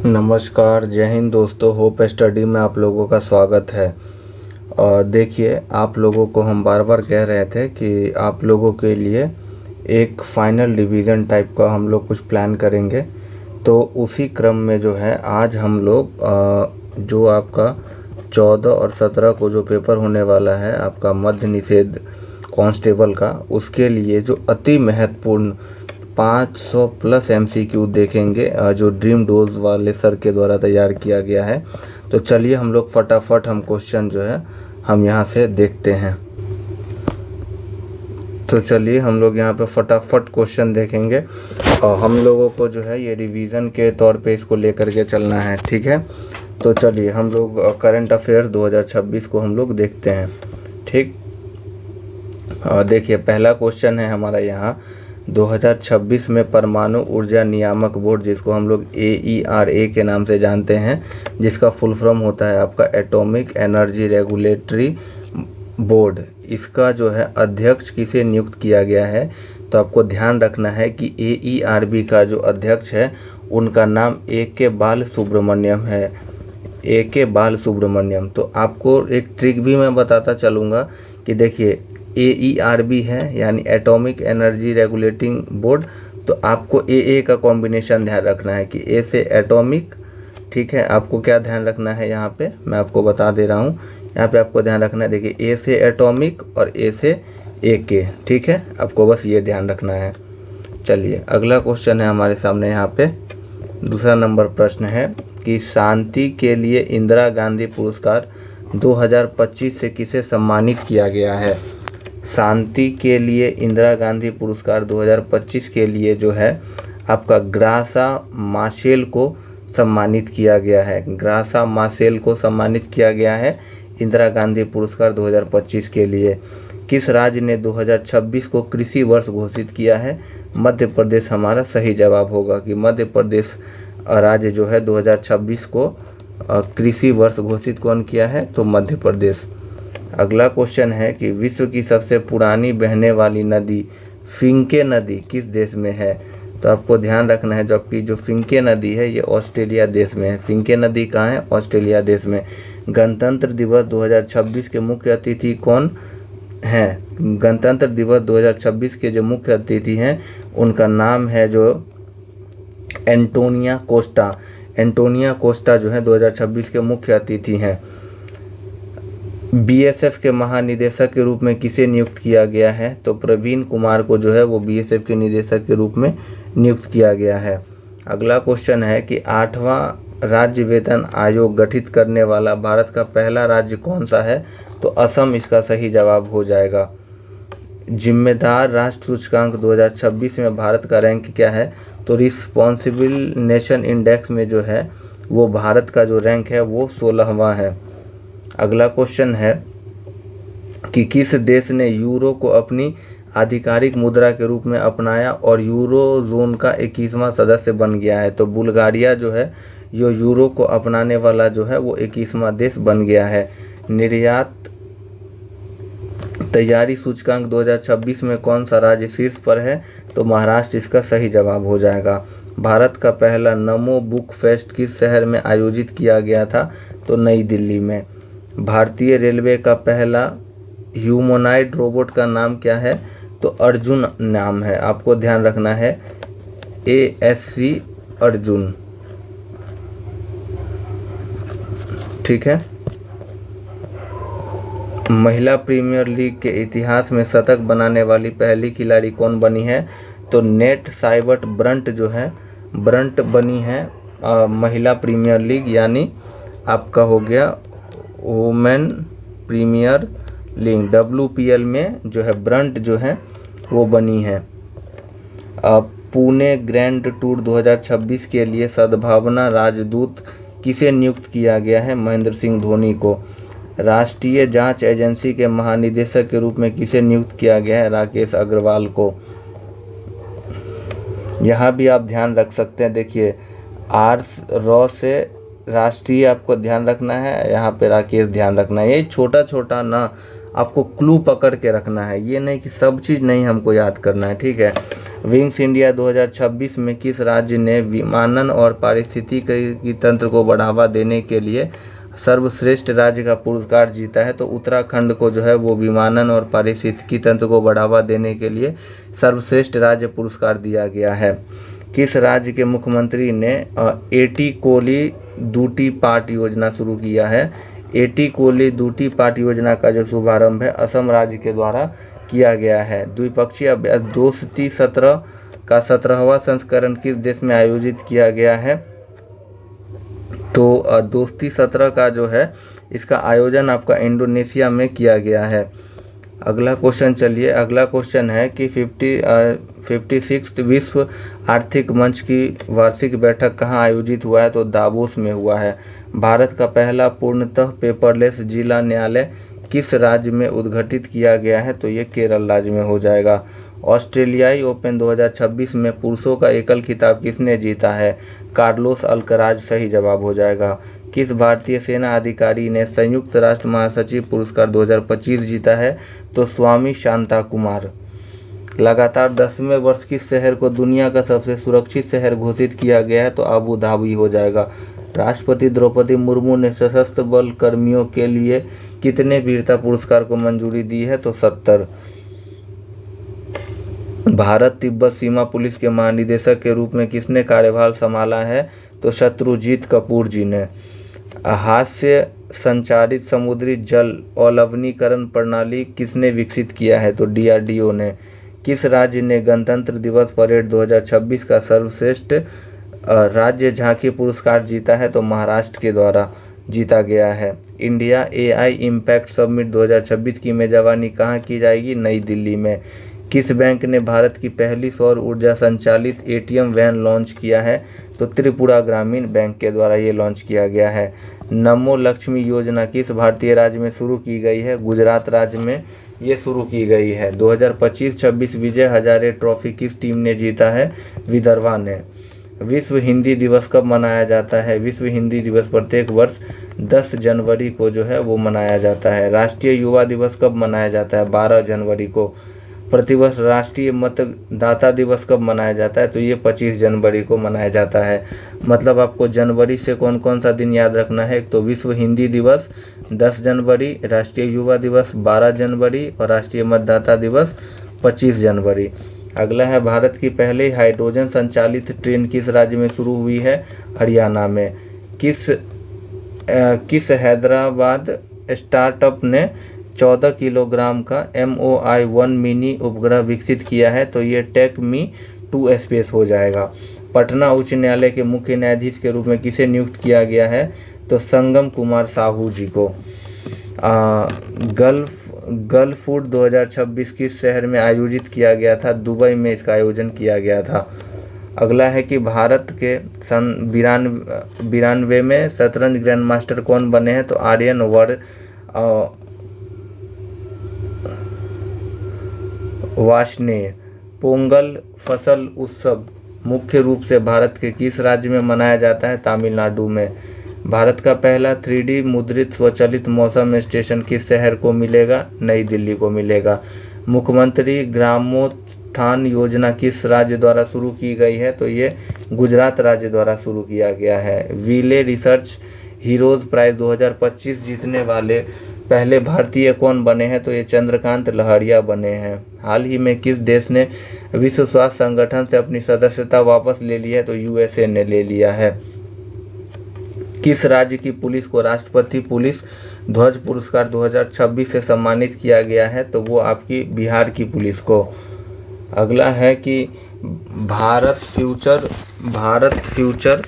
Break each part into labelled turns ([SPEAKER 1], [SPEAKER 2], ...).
[SPEAKER 1] नमस्कार, जय हिंद दोस्तों। होप स्टडी में आप लोगों का स्वागत है। और देखिए, आप लोगों को हम बार बार कह रहे थे कि आप लोगों के लिए एक फाइनल रिवीजन टाइप का हम लोग कुछ प्लान करेंगे। तो उसी क्रम में जो है आज हम लोग जो आपका 14 और 17 को जो पेपर होने वाला है आपका मद्य निषेध कांस्टेबल का, उसके लिए जो अति महत्वपूर्ण 500 प्लस MCQ देखेंगे जो ड्रीम डोज वाले सर के द्वारा तैयार किया गया है। तो चलिए हम लोग फटाफट हम क्वेश्चन जो है हम यहाँ से देखते हैं। तो चलिए हम लोग यहाँ पे फटाफट क्वेश्चन देखेंगे और हम लोगों को जो है ये रिवीजन के तौर पे इसको लेकर के चलना है, ठीक है। तो चलिए हम लोग करंट अफेयर 2026 को हम लोग देखते हैं, ठीक। देखिए पहला क्वेश्चन है हमारा यहाँ 2026 में परमाणु ऊर्जा नियामक बोर्ड, जिसको हम लोग AERA के नाम से जानते हैं, जिसका फुल फॉर्म होता है आपका एटॉमिक एनर्जी रेगुलेटरी बोर्ड, इसका जो है अध्यक्ष किसे नियुक्त किया गया है। तो आपको ध्यान रखना है कि AERB का जो अध्यक्ष है उनका नाम AK बाल सुब्रमण्यम है, AK बाल सुब्रमण्यम। तो आपको एक ट्रिक भी मैं बताता चलूँगा कि देखिए AERB है यानी एटॉमिक एनर्जी रेगुलेटिंग बोर्ड, तो आपको AA का कॉम्बिनेशन ध्यान रखना है कि A से एटॉमिक, ठीक है। आपको क्या ध्यान रखना है यहाँ पे मैं आपको बता दे रहा हूँ। यहाँ पे आपको ध्यान रखना है, देखिए A से एटॉमिक और A से AK, ठीक है। आपको बस ये ध्यान रखना है। चलिए अगला क्वेश्चन है हमारे सामने। यहाँ पे दूसरा नंबर प्रश्न है कि शांति के लिए इंदिरा गांधी पुरस्कार 2025 से किसे सम्मानित किया गया है। शांति के लिए इंदिरा गांधी पुरस्कार 2025 के लिए जो है आपका ग्रासा माशेल को सम्मानित किया गया है। ग्रासा माशेल को सम्मानित किया गया है इंदिरा गांधी पुरस्कार 2025 के लिए। किस राज्य ने 2026 को कृषि वर्ष घोषित किया है। मध्य प्रदेश हमारा सही जवाब होगा कि मध्य प्रदेश राज्य जो है 2026 को कृषि वर्ष घोषित कौन किया है, तो मध्य प्रदेश। अगला क्वेश्चन है कि विश्व की सबसे पुरानी बहने वाली नदी फिंके नदी किस देश में है। तो आपको ध्यान रखना है जबकि जो फिंके नदी है ये ऑस्ट्रेलिया देश में है। फिंके नदी कहाँ है, ऑस्ट्रेलिया देश में। गणतंत्र दिवस 2026 के मुख्य अतिथि कौन हैं। गणतंत्र दिवस 2026 के जो मुख्य अतिथि हैं उनका नाम है जो एंटोनिया कोस्टा। एंटोनिया कोस्टा जो है 2026 के मुख्य अतिथि हैं। BSF के महानिदेशक के रूप में किसे नियुक्त किया गया है। तो प्रवीण कुमार को जो है वो BSF के निदेशक के रूप में नियुक्त किया गया है। अगला क्वेश्चन है कि 8वां राज्य वेतन आयोग गठित करने वाला भारत का पहला राज्य कौन सा है। तो असम इसका सही जवाब हो जाएगा। जिम्मेदार राष्ट्र सूचकांक 2026 में भारत का रैंक क्या है। तो रिस्पॉन्सिबल नेशन इंडेक्स में जो है वो भारत का जो रैंक है वो 16वां है। अगला क्वेश्चन है कि किस देश ने यूरो को अपनी आधिकारिक मुद्रा के रूप में अपनाया और यूरो जोन का 21वां सदस्य बन गया है। तो बुल्गारिया जो है यो यूरो को अपनाने वाला जो है वो 21वां देश बन गया है। निर्यात तैयारी सूचकांक 2026 में कौन सा राज्य शीर्ष पर है। तो महाराष्ट्र इसका सही जवाब हो जाएगा। भारत का पहला नमो बुक फेस्ट किस शहर में आयोजित किया गया था। तो नई दिल्ली में। भारतीय रेलवे का पहला ह्यूमनॉइड रोबोट का नाम क्या है। तो अर्जुन नाम है। आपको ध्यान रखना है ASC अर्जुन, ठीक है। महिला प्रीमियर लीग के इतिहास में शतक बनाने वाली पहली खिलाड़ी कौन बनी है। तो नेट साइबर्ट ब्रंट जो है ब्रंट बनी है महिला प्रीमियर लीग, यानी आपका हो गया वुमेन प्रीमियर लीग WPL में जो है ब्रंट जो है वो बनी है। पुणे ग्रैंड टूर 2026 के लिए सद्भावना राजदूत किसे नियुक्त किया गया है। महेंद्र सिंह धोनी को। राष्ट्रीय जांच एजेंसी के महानिदेशक के रूप में किसे नियुक्त किया गया है। राकेश अग्रवाल को। यहाँ भी आप ध्यान रख सकते हैं, देखिए R से राष्ट्रीय आपको ध्यान रखना है, यहाँ पे राकेश ध्यान रखना है। ये छोटा छोटा ना आपको क्लू पकड़ के रखना है, ये नहीं कि सब चीज़ नहीं हमको याद करना है, ठीक है। विंग्स इंडिया 2026 में किस राज्य ने विमानन और पारिस्थितिकी तंत्र को बढ़ावा देने के लिए सर्वश्रेष्ठ राज्य का पुरस्कार जीता है? तो उत्तराखंड को जो है वो विमानन और पारिस्थितिकी तंत्र को बढ़ावा देने के लिए सर्वश्रेष्ठ राज्य पुरस्कार दिया गया है। किस राज्य के मुख्यमंत्री ने एटी कोली दूटी पाट योजना शुरू किया है? एटी कोली दूटी पाट योजना का जो शुभारंभ है असम राज्य के द्वारा किया गया है। द्विपक्षीय अभ्यास दोस्ती 17 का 17वां संस्करण किस देश में आयोजित किया गया है? तो दोस्ती 17 का जो है इसका आयोजन आपका इंडोनेशिया में किया गया है। अगला क्वेश्चन चलिए, अगला क्वेश्चन है कि 56th विश्व आर्थिक मंच की वार्षिक बैठक कहाँ आयोजित हुआ है? तो दावोस में हुआ है। भारत का पहला पूर्णतः पेपरलेस जिला न्यायालय किस राज्य में उद्घाटित किया गया है? तो ये केरल राज्य में हो जाएगा। ऑस्ट्रेलियाई ओपन 2026 में पुरुषों का एकल खिताब किसने जीता है? कार्लोस अल्कराज सही जवाब हो जाएगा। किस भारतीय सेना अधिकारी ने संयुक्त राष्ट्र महासचिव पुरस्कार 2025 जीता है? तो स्वामी शांता कुमार। लगातार 10वें वर्ष किस शहर को दुनिया का सबसे सुरक्षित शहर घोषित किया गया है? तो अबू धाबी हो जाएगा। राष्ट्रपति द्रौपदी मुर्मू ने सशस्त्र बल कर्मियों के लिए कितने वीरता पुरस्कार को मंजूरी दी है? तो 70। भारत तिब्बत सीमा पुलिस के महानिदेशक के रूप में किसने कार्यभार संभाला है? तो शत्रुजीत कपूर जी ने। हाथ से संचारित समुद्री जल अवलवनीकरण प्रणाली किसने विकसित किया है? तो DRDO ने। किस राज्य ने गणतंत्र दिवस परेड 2026 का सर्वश्रेष्ठ राज्य झांकी पुरस्कार जीता है? तो महाराष्ट्र के द्वारा जीता गया है। इंडिया AI इम्पैक्ट समिट 2026 की मेजबानी कहाँ की जाएगी? नई दिल्ली में। किस बैंक ने भारत की पहली सौर ऊर्जा संचालित ATM वैन लॉन्च किया है? तो त्रिपुरा ग्रामीण बैंक के द्वारा ये लॉन्च किया गया है। नमो लक्ष्मी योजना किस भारतीय राज्य में शुरू की गई है? गुजरात राज्य में ये शुरू की गई है। 2025-26 विजय हजारे ट्रॉफी किस टीम ने जीता है? विदर्भा ने। विश्व हिंदी दिवस कब मनाया जाता है? विश्व हिंदी दिवस प्रत्येक वर्ष 10 जनवरी को जो है वो मनाया जाता है। राष्ट्रीय युवा दिवस कब मनाया जाता है? 12 जनवरी को। प्रतिवर्ष राष्ट्रीय मतदाता दिवस कब मनाया जाता है? तो ये 25 जनवरी को मनाया जाता है। मतलब आपको जनवरी से कौन कौन सा दिन याद रखना है? एक तो विश्व हिंदी दिवस 10 जनवरी, राष्ट्रीय युवा दिवस 12 जनवरी और राष्ट्रीय मतदाता दिवस 25 जनवरी। अगला है भारत की पहली हाइड्रोजन संचालित ट्रेन किस राज्य में शुरू हुई है? हरियाणा में। किस हैदराबाद स्टार्टअप ने 14 किलोग्राम का MOI-1 मिनी उपग्रह विकसित किया है? तो ये टेक-मी-2 स्पेस हो जाएगा। पटना उच्च न्यायालय के मुख्य न्यायाधीश के रूप में किसे नियुक्त किया गया है? तो संगम कुमार साहू जी को। गल्फ फूड 2026 किस शहर में आयोजित किया गया था? दुबई में इसका आयोजन किया गया था। अगला है कि भारत के सन 92 में शतरंज ग्रैंड मास्टर कौन बने हैं? तो आर्यन वार्ष्णेय। पोंगल फसल उत्सव मुख्य रूप से भारत के किस राज्य में मनाया जाता है? तमिलनाडु में। भारत का पहला 3D मुद्रित स्वचालित मौसम स्टेशन किस शहर को मिलेगा? नई दिल्ली को मिलेगा। मुख्यमंत्री ग्रामोत्थान योजना किस राज्य द्वारा शुरू की गई है? तो ये गुजरात राज्य द्वारा शुरू किया गया है। विले रिसर्च हीरोज प्राइज 2025 जीतने वाले पहले भारतीय कौन बने हैं? तो ये चंद्रकांत लहरिया बने हैं। हाल ही में किस देश ने विश्व स्वास्थ्य संगठन से अपनी सदस्यता वापस ले ली है? तो USA ने ले लिया है। किस राज्य की पुलिस को राष्ट्रपति पुलिस ध्वज पुरस्कार 2026 से सम्मानित किया गया है? तो वो आपकी बिहार की पुलिस को। अगला है कि भारत फ्यूचर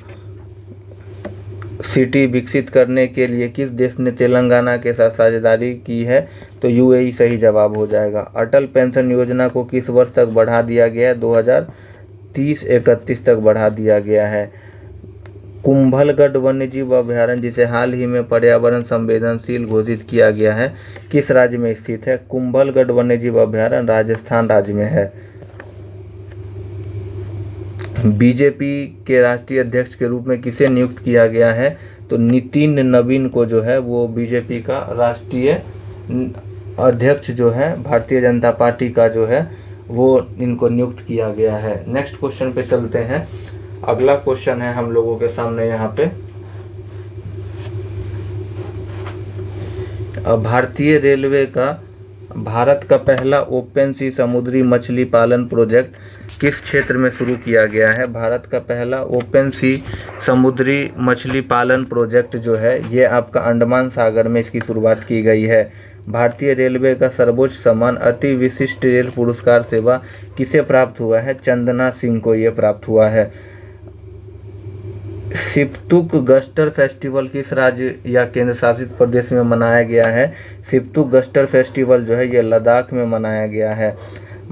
[SPEAKER 1] सिटी विकसित करने के लिए किस देश ने तेलंगाना के साथ साझेदारी की है? तो UAE सही जवाब हो जाएगा। अटल पेंशन योजना को किस वर्ष तक बढ़ा दिया गया है? 2030-31 तक बढ़ा दिया गया है। कुंभलगढ़ वन्यजीव अभयारण्य जिसे हाल ही में पर्यावरण संवेदनशील घोषित किया गया है किस राज्य में स्थित है? कुंभलगढ़ वन्यजीव अभयारण्य राजस्थान राज्य में है। बीजेपी के राष्ट्रीय अध्यक्ष के रूप में किसे नियुक्त किया गया है? तो नितिन नवीन को जो है वो बीजेपी का राष्ट्रीय अध्यक्ष जो है भारतीय जनता पार्टी का जो है वो इनको नियुक्त किया गया है। नेक्स्ट क्वेश्चन पे चलते हैं। अगला क्वेश्चन है हम लोगों के सामने यहाँ पे, भारतीय रेलवे का भारत का पहला ओपन सी समुद्री मछली पालन प्रोजेक्ट किस क्षेत्र में शुरू किया गया है? भारत का पहला ओपन सी समुद्री मछली पालन प्रोजेक्ट जो है ये आपका अंडमान सागर में इसकी शुरुआत की गई है। भारतीय रेलवे का सर्वोच्च सम्मान अति विशिष्ट रेल पुरस्कार सेवा किसे प्राप्त हुआ है? चंदना सिंह को ये प्राप्त हुआ है। सिप्तुक गस्टर फेस्टिवल किस राज्य या केंद्र शासित प्रदेश में मनाया गया है? सिप्तुक गस्टर फेस्टिवल जो है ये लद्दाख में मनाया गया है।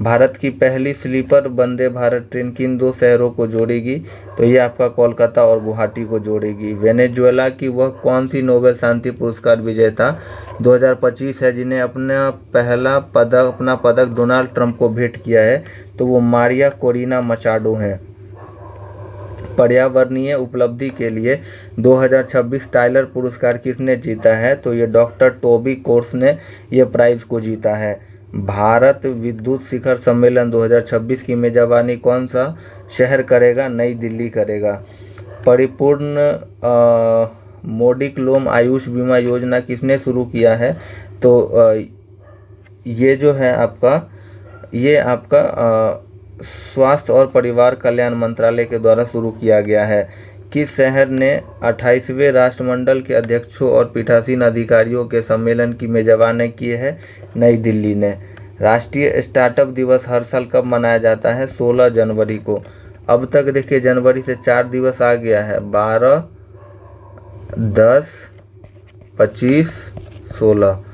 [SPEAKER 1] भारत की पहली स्लीपर वंदे भारत ट्रेन किन दो शहरों को जोड़ेगी? तो ये आपका कोलकाता और गुवाहाटी को जोड़ेगी। वेनेजुएला की वह कौन सी नोबेल शांति पुरस्कार विजेता 2025 है जिन्हें अपना पदक डोनाल्ड ट्रंप को भेंट किया है? तो वो मारिया कोरिना मचाडो हैं। पर्यावरणीय उपलब्धि के लिए 2026 टाइलर पुरस्कार किसने जीता है? तो ये डॉक्टर टोबी कोर्स ने ये प्राइज को जीता है। भारत विद्युत शिखर सम्मेलन 2026 की मेजबानी कौन सा शहर करेगा? नई दिल्ली करेगा। परिपूर्ण मोडिक्लोम आयुष बीमा योजना किसने शुरू किया है? तो ये जो है आपका स्वास्थ्य और परिवार कल्याण मंत्रालय के द्वारा शुरू किया गया है। किस शहर ने 28वें राष्ट्रमंडल के अध्यक्षों और पीठासीन अधिकारियों के सम्मेलन की मेजबानी की है? नई दिल्ली ने। राष्ट्रीय स्टार्टअप दिवस हर साल कब मनाया जाता है? 16 जनवरी को। अब तक देखिए जनवरी से 4 दिवस आ गया है, 12, 10, 25, 16,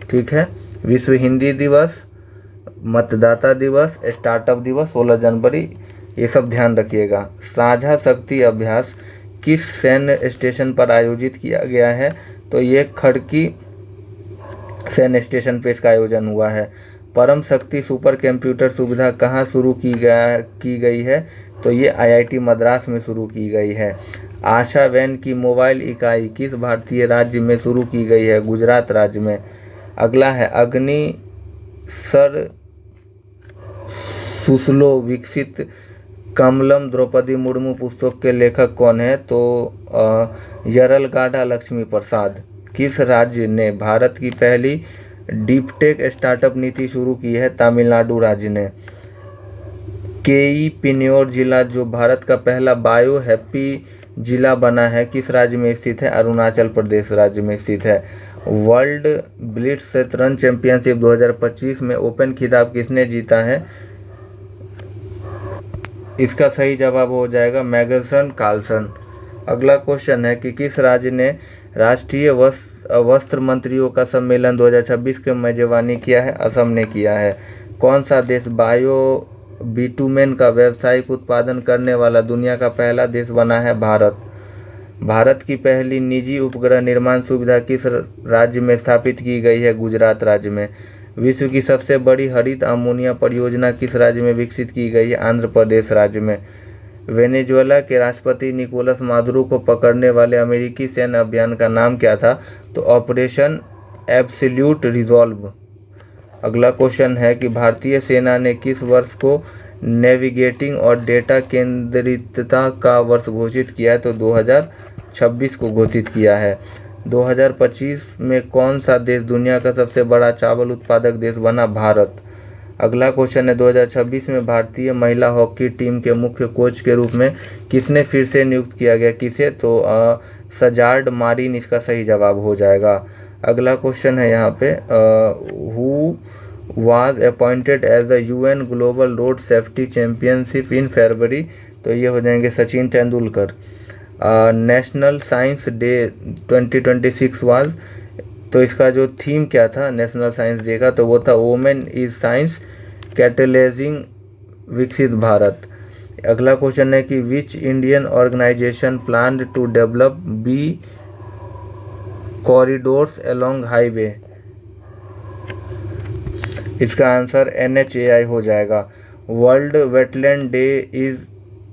[SPEAKER 1] ठीक है। विश्व हिंदी दिवस, मतदाता दिवस, स्टार्टअप दिवस 16 जनवरी, ये सब ध्यान रखिएगा। साझा शक्ति अभ्यास किस सैन्य स्टेशन पर आयोजित किया गया है? तो ये खड़की सैन्य स्टेशन पे इसका आयोजन हुआ है। परम शक्ति सुपर कंप्यूटर सुविधा कहाँ शुरू की गई है? तो ये IIT मद्रास में शुरू की गई है। आशा वैन की मोबाइल इकाई किस भारतीय राज्य में शुरू की गई है? गुजरात राज्य में। अगला है अग्नि सर सुसलो विकसित कमलम द्रौपदी मुर्मू पुस्तक के लेखक कौन है? तो यरलगाडा लक्ष्मी प्रसाद। किस राज्य ने भारत की पहली डीपटेक स्टार्टअप नीति शुरू की है? तमिलनाडु राज्य ने। केई पिन्योर जिला जो भारत का पहला बायो हैप्पी जिला बना है किस राज्य में स्थित है? अरुणाचल प्रदेश राज्य में स्थित है। वर्ल्ड ब्लिट्ज शतरंज चैंपियनशिप 2025 में ओपन खिताब किसने जीता है? इसका सही जवाब हो जाएगा मैग्नस कार्लसन। अगला क्वेश्चन है कि किस राज्य ने राष्ट्रीय वस्त्र मंत्रियों का सम्मेलन 2026 की मेजबानी किया है? असम ने किया है। कौन सा देश बायो बिटुमेन का व्यावसायिक उत्पादन करने वाला दुनिया का पहला देश बना है? भारत। भारत की पहली निजी उपग्रह निर्माण सुविधा किस राज्य में स्थापित की गई है? गुजरात राज्य में। विश्व की सबसे बड़ी हरित अमोनिया परियोजना किस राज्य में विकसित की गई है? आंध्र प्रदेश राज्य में। वेनेजुएला के राष्ट्रपति निकोलस मादुरो को पकड़ने वाले अमेरिकी सैन्य अभियान का नाम क्या था? तो ऑपरेशन एब्सोल्यूट रिजॉल्व। अगला क्वेश्चन है कि भारतीय सेना ने किस वर्ष को नेविगेटिंग और डेटा केंद्रितता का वर्ष घोषित किया है? तो 2026 को घोषित किया है। 2025 में कौन सा देश दुनिया का सबसे बड़ा चावल उत्पादक देश बना? भारत। अगला क्वेश्चन है 2026 में भारतीय महिला हॉकी टीम के मुख्य कोच के रूप में किसने फिर से नियुक्त किया गया? किसे? तो सजार्ड मारिन इसका सही जवाब हो जाएगा। अगला क्वेश्चन है यहाँ पे who was appointed as the UN global road safety championship in February? तो ये हो जाएंगे Sachin Tendulkar. National science day 2026 was, तो इसका जो थीम क्या था नेशनल साइंस डे का? तो वो था वुमेन इज साइंस कैटलाइजिंग विकसित भारत। अगला क्वेश्चन है कि which Indian organisation plan to develop B corridors along highway? इसका आंसर NHAI हो जाएगा। World wetland day is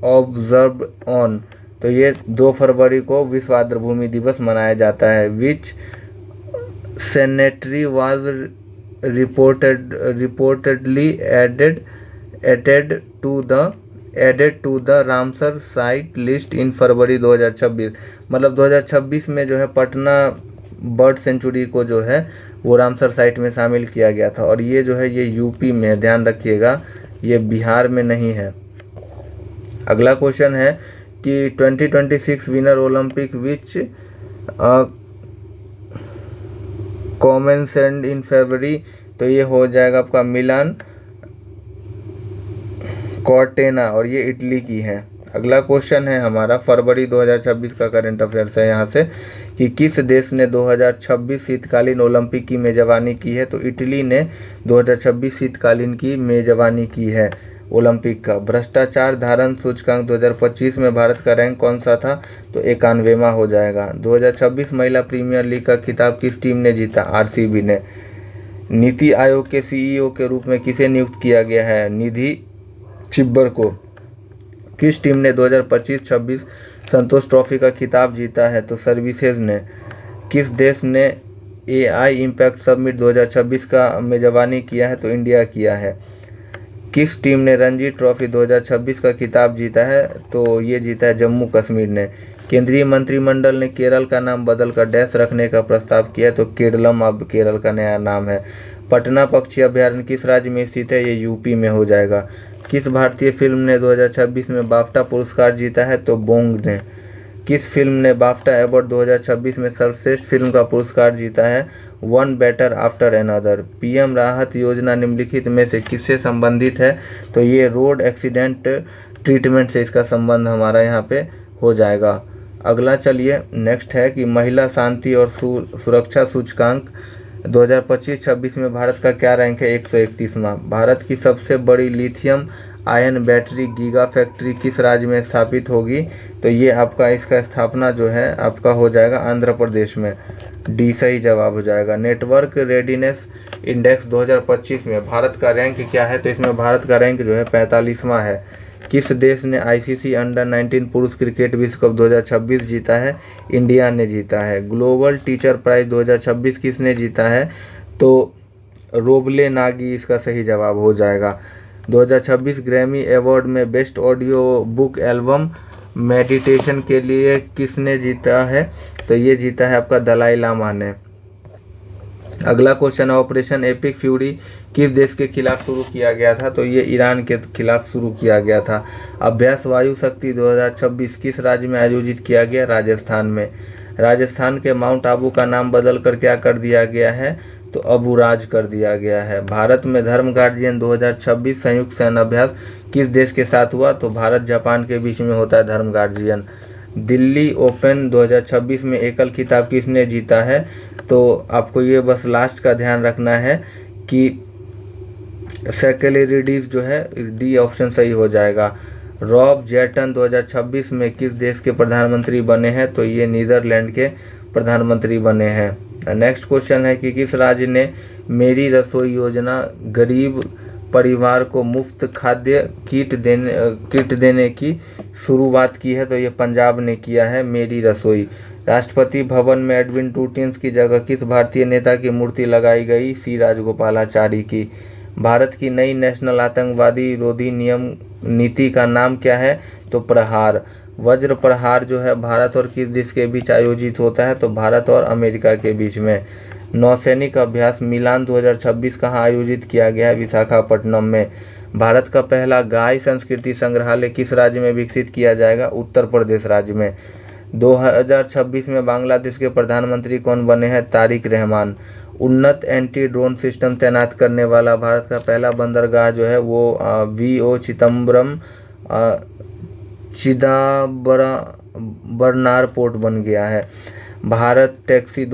[SPEAKER 1] observe on, तो ये 2 फरवरी को विश्व आर्द्रभूमि दिवस मनाया जाता है। Which sanctuary was reportedly added to the Ramsar site list in February 2026। मतलब 2026 में जो है पटना बर्ड सेंचुरी को जो है वो रामसर साइट में शामिल किया गया था। और ये जो है ये यूपी में, ध्यान रखिएगा, ये बिहार में नहीं है। अगला क्वेश्चन है कि 2026 विनर ओलंपिक विच कॉमेंसेंट इन फरवरी, तो ये हो जाएगा आपका मिलान कॉर्टेना, और ये इटली की है। अगला क्वेश्चन है हमारा फरवरी 2026 का करंट अफेयर्स है यहाँ से, कि किस देश ने 2026 शीतकालीन ओलंपिक की मेज़बानी की है। तो इटली ने 2026 शीतकालीन की मेज़बानी की है ओलंपिक का। भ्रष्टाचार धारण सूचकांक 2025 में भारत का रैंक कौन सा था, तो 91वां हो जाएगा। 2026 महिला प्रीमियर लीग का खिताब किस टीम ने जीता, आरसीबी ने। नीति आयोग के सीईओ के रूप में किसे नियुक्त किया गया है, निधि छिब्बर को। किस टीम ने 2025-26 संतोष ट्रॉफी का खिताब जीता है, तो सर्विसेज ने। किस देश ने एआई इम्पैक्ट समिट 2026 का मेज़बानी किया है, तो इंडिया किया है। किस टीम ने रणजी ट्रॉफी 2026 का खिताब जीता है, तो ये जीता है जम्मू कश्मीर ने। केंद्रीय मंत्रिमंडल ने केरल का नाम बदलकर डैश रखने का प्रस्ताव किया, तो केरलम अब केरल का नया नाम है। पटना पक्षी अभ्यारण्य किस राज्य में स्थित है, ये यूपी में हो जाएगा। किस भारतीय फिल्म ने 2026 में बाफ्टा पुरस्कार जीता है, तो बोंग ने। किस फिल्म ने बाफ्टा अवार्ड 2026 में सर्वश्रेष्ठ फिल्म का पुरस्कार जीता है, one better after another. PM राहत योजना निम्नलिखित में से किससे संबंधित है, तो ये रोड एक्सीडेंट ट्रीटमेंट से इसका संबंध हमारा यहाँ पे हो जाएगा। अगला चलिए नेक्स्ट है कि महिला शांति और सुरक्षा सूचकांक 2025-26 में भारत का क्या रैंक है, 131वां। भारत की सबसे बड़ी lithium ion battery giga factory किस राज्य में स्थापित होगी, तो ये आपका इसका स्थापना जो है आपका हो जाएगा आंध्र प्रदेश में। डी सही जवाब हो जाएगा। नेटवर्क रेडीनेस इंडेक्स 2025 में भारत का रैंक क्या है, तो इसमें भारत का रैंक जो है 45वां है। किस देश ने आईसीसी अंडर 19 पुरुष क्रिकेट विश्व कप 2026 जीता है, इंडिया ने जीता है। ग्लोबल टीचर प्राइज 2026 किसने जीता है, तो रोबले नागी इसका सही जवाब हो जाएगा। 2026 ग्रैमी अवार्ड में best audio book album meditation के लिए किसने जीता है, तो ये जीता है आपका दलाई लामा ने। अगला क्वेश्चन है ऑपरेशन एपिक फ्यूरी किस देश के खिलाफ शुरू किया गया था, तो ये ईरान के खिलाफ शुरू किया गया था। अभ्यास वायु शक्ति 2026 किस राज्य में आयोजित किया गया, राजस्थान में। राजस्थान के माउंट आबू का नाम बदलकर क्या कर दिया गया है, तो अबुराज कर दिया गया है। भारत में धर्म गार्जियन 2026 संयुक्त सैन्य अभ्यास किस देश के साथ हुआ, तो भारत जापान के बीच में होता है धर्म गार्जियन। दिल्ली ओपन 2026 में एकल खिताब किसने जीता है, तो आपको ये बस लास्ट का ध्यान रखना है कि सेकेलेरिडीज जो है, डी ऑप्शन सही हो जाएगा। रॉब जेटन 2026 में किस देश के प्रधानमंत्री बने हैं, तो ये नीदरलैंड के प्रधानमंत्री बने हैं। नेक्स्ट क्वेश्चन है कि किस राज्य ने मेरी रसोई योजना गरीब परिवार को मुफ्त खाद्य किट देने की शुरुआत की है, तो ये पंजाब ने किया है मेरी रसोई। राष्ट्रपति भवन में एडविन टूटिन्स की जगह किस भारतीय नेता की मूर्ति लगाई गई, सी राजगोपालाचारी की। भारत की नई नेशनल आतंकवादी रोधी नियम नीति का नाम क्या है, तो प्रहार। वज्र प्रहार जो है भारत और किस देश के बीच आयोजित होता है, तो भारत और अमेरिका के बीच में। नौसैनिक अभ्यास मिलान 2026 कहाँ आयोजित किया गया है, विशाखापट्टनम में। भारत का पहला गाय संस्कृति संग्रहालय किस राज्य में विकसित किया जाएगा, उत्तर प्रदेश राज्य में। 2026 में बांग्लादेश के प्रधानमंत्री कौन बने हैं, तारिक रहमान। उन्नत एंटी ड्रोन सिस्टम तैनात करने वाला भारत का पहला बंदरगाह जो है वो वीओ चिदम्बरनार पोर्ट बन गया है। भारत टैक्सी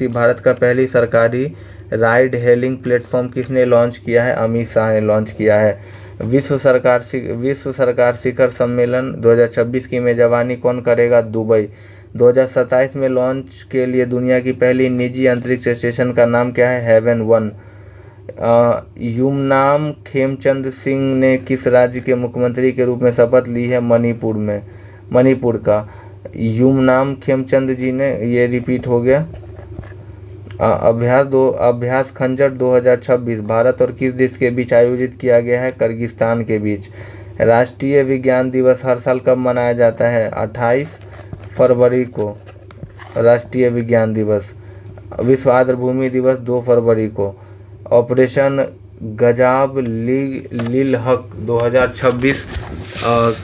[SPEAKER 1] भारत का पहली सरकारी राइड हेलिंग प्लेटफॉर्म किसने लॉन्च किया है, अमित शाह ने लॉन्च किया है। विश्व सरकार शिखर सम्मेलन 2026 की मेजबानी कौन करेगा, दुबई। 2027 में लॉन्च के लिए दुनिया की पहली निजी अंतरिक्ष स्टेशन का नाम क्या है, हेवन 1। युमनाम खेमचंद सिंह ने किस राज्य के मुख्यमंत्री के रूप में शपथ ली है, मणिपुर का। युमनाम खेमचंद जी ने, ये रिपीट हो गया। अभ्यास खंजर 2026 भारत और किस देश के बीच आयोजित किया गया है? किर्गिस्तान के बीच। राष्ट्रीय विज्ञान दिवस हर साल कब मनाया जाता है? 28 फरवरी को राष्ट्रीय विज्ञान दिवस। विश्व आर्द्रभूमि दिवस 2 फरवरी को। ऑपरेशन गजाब लिलहक 2026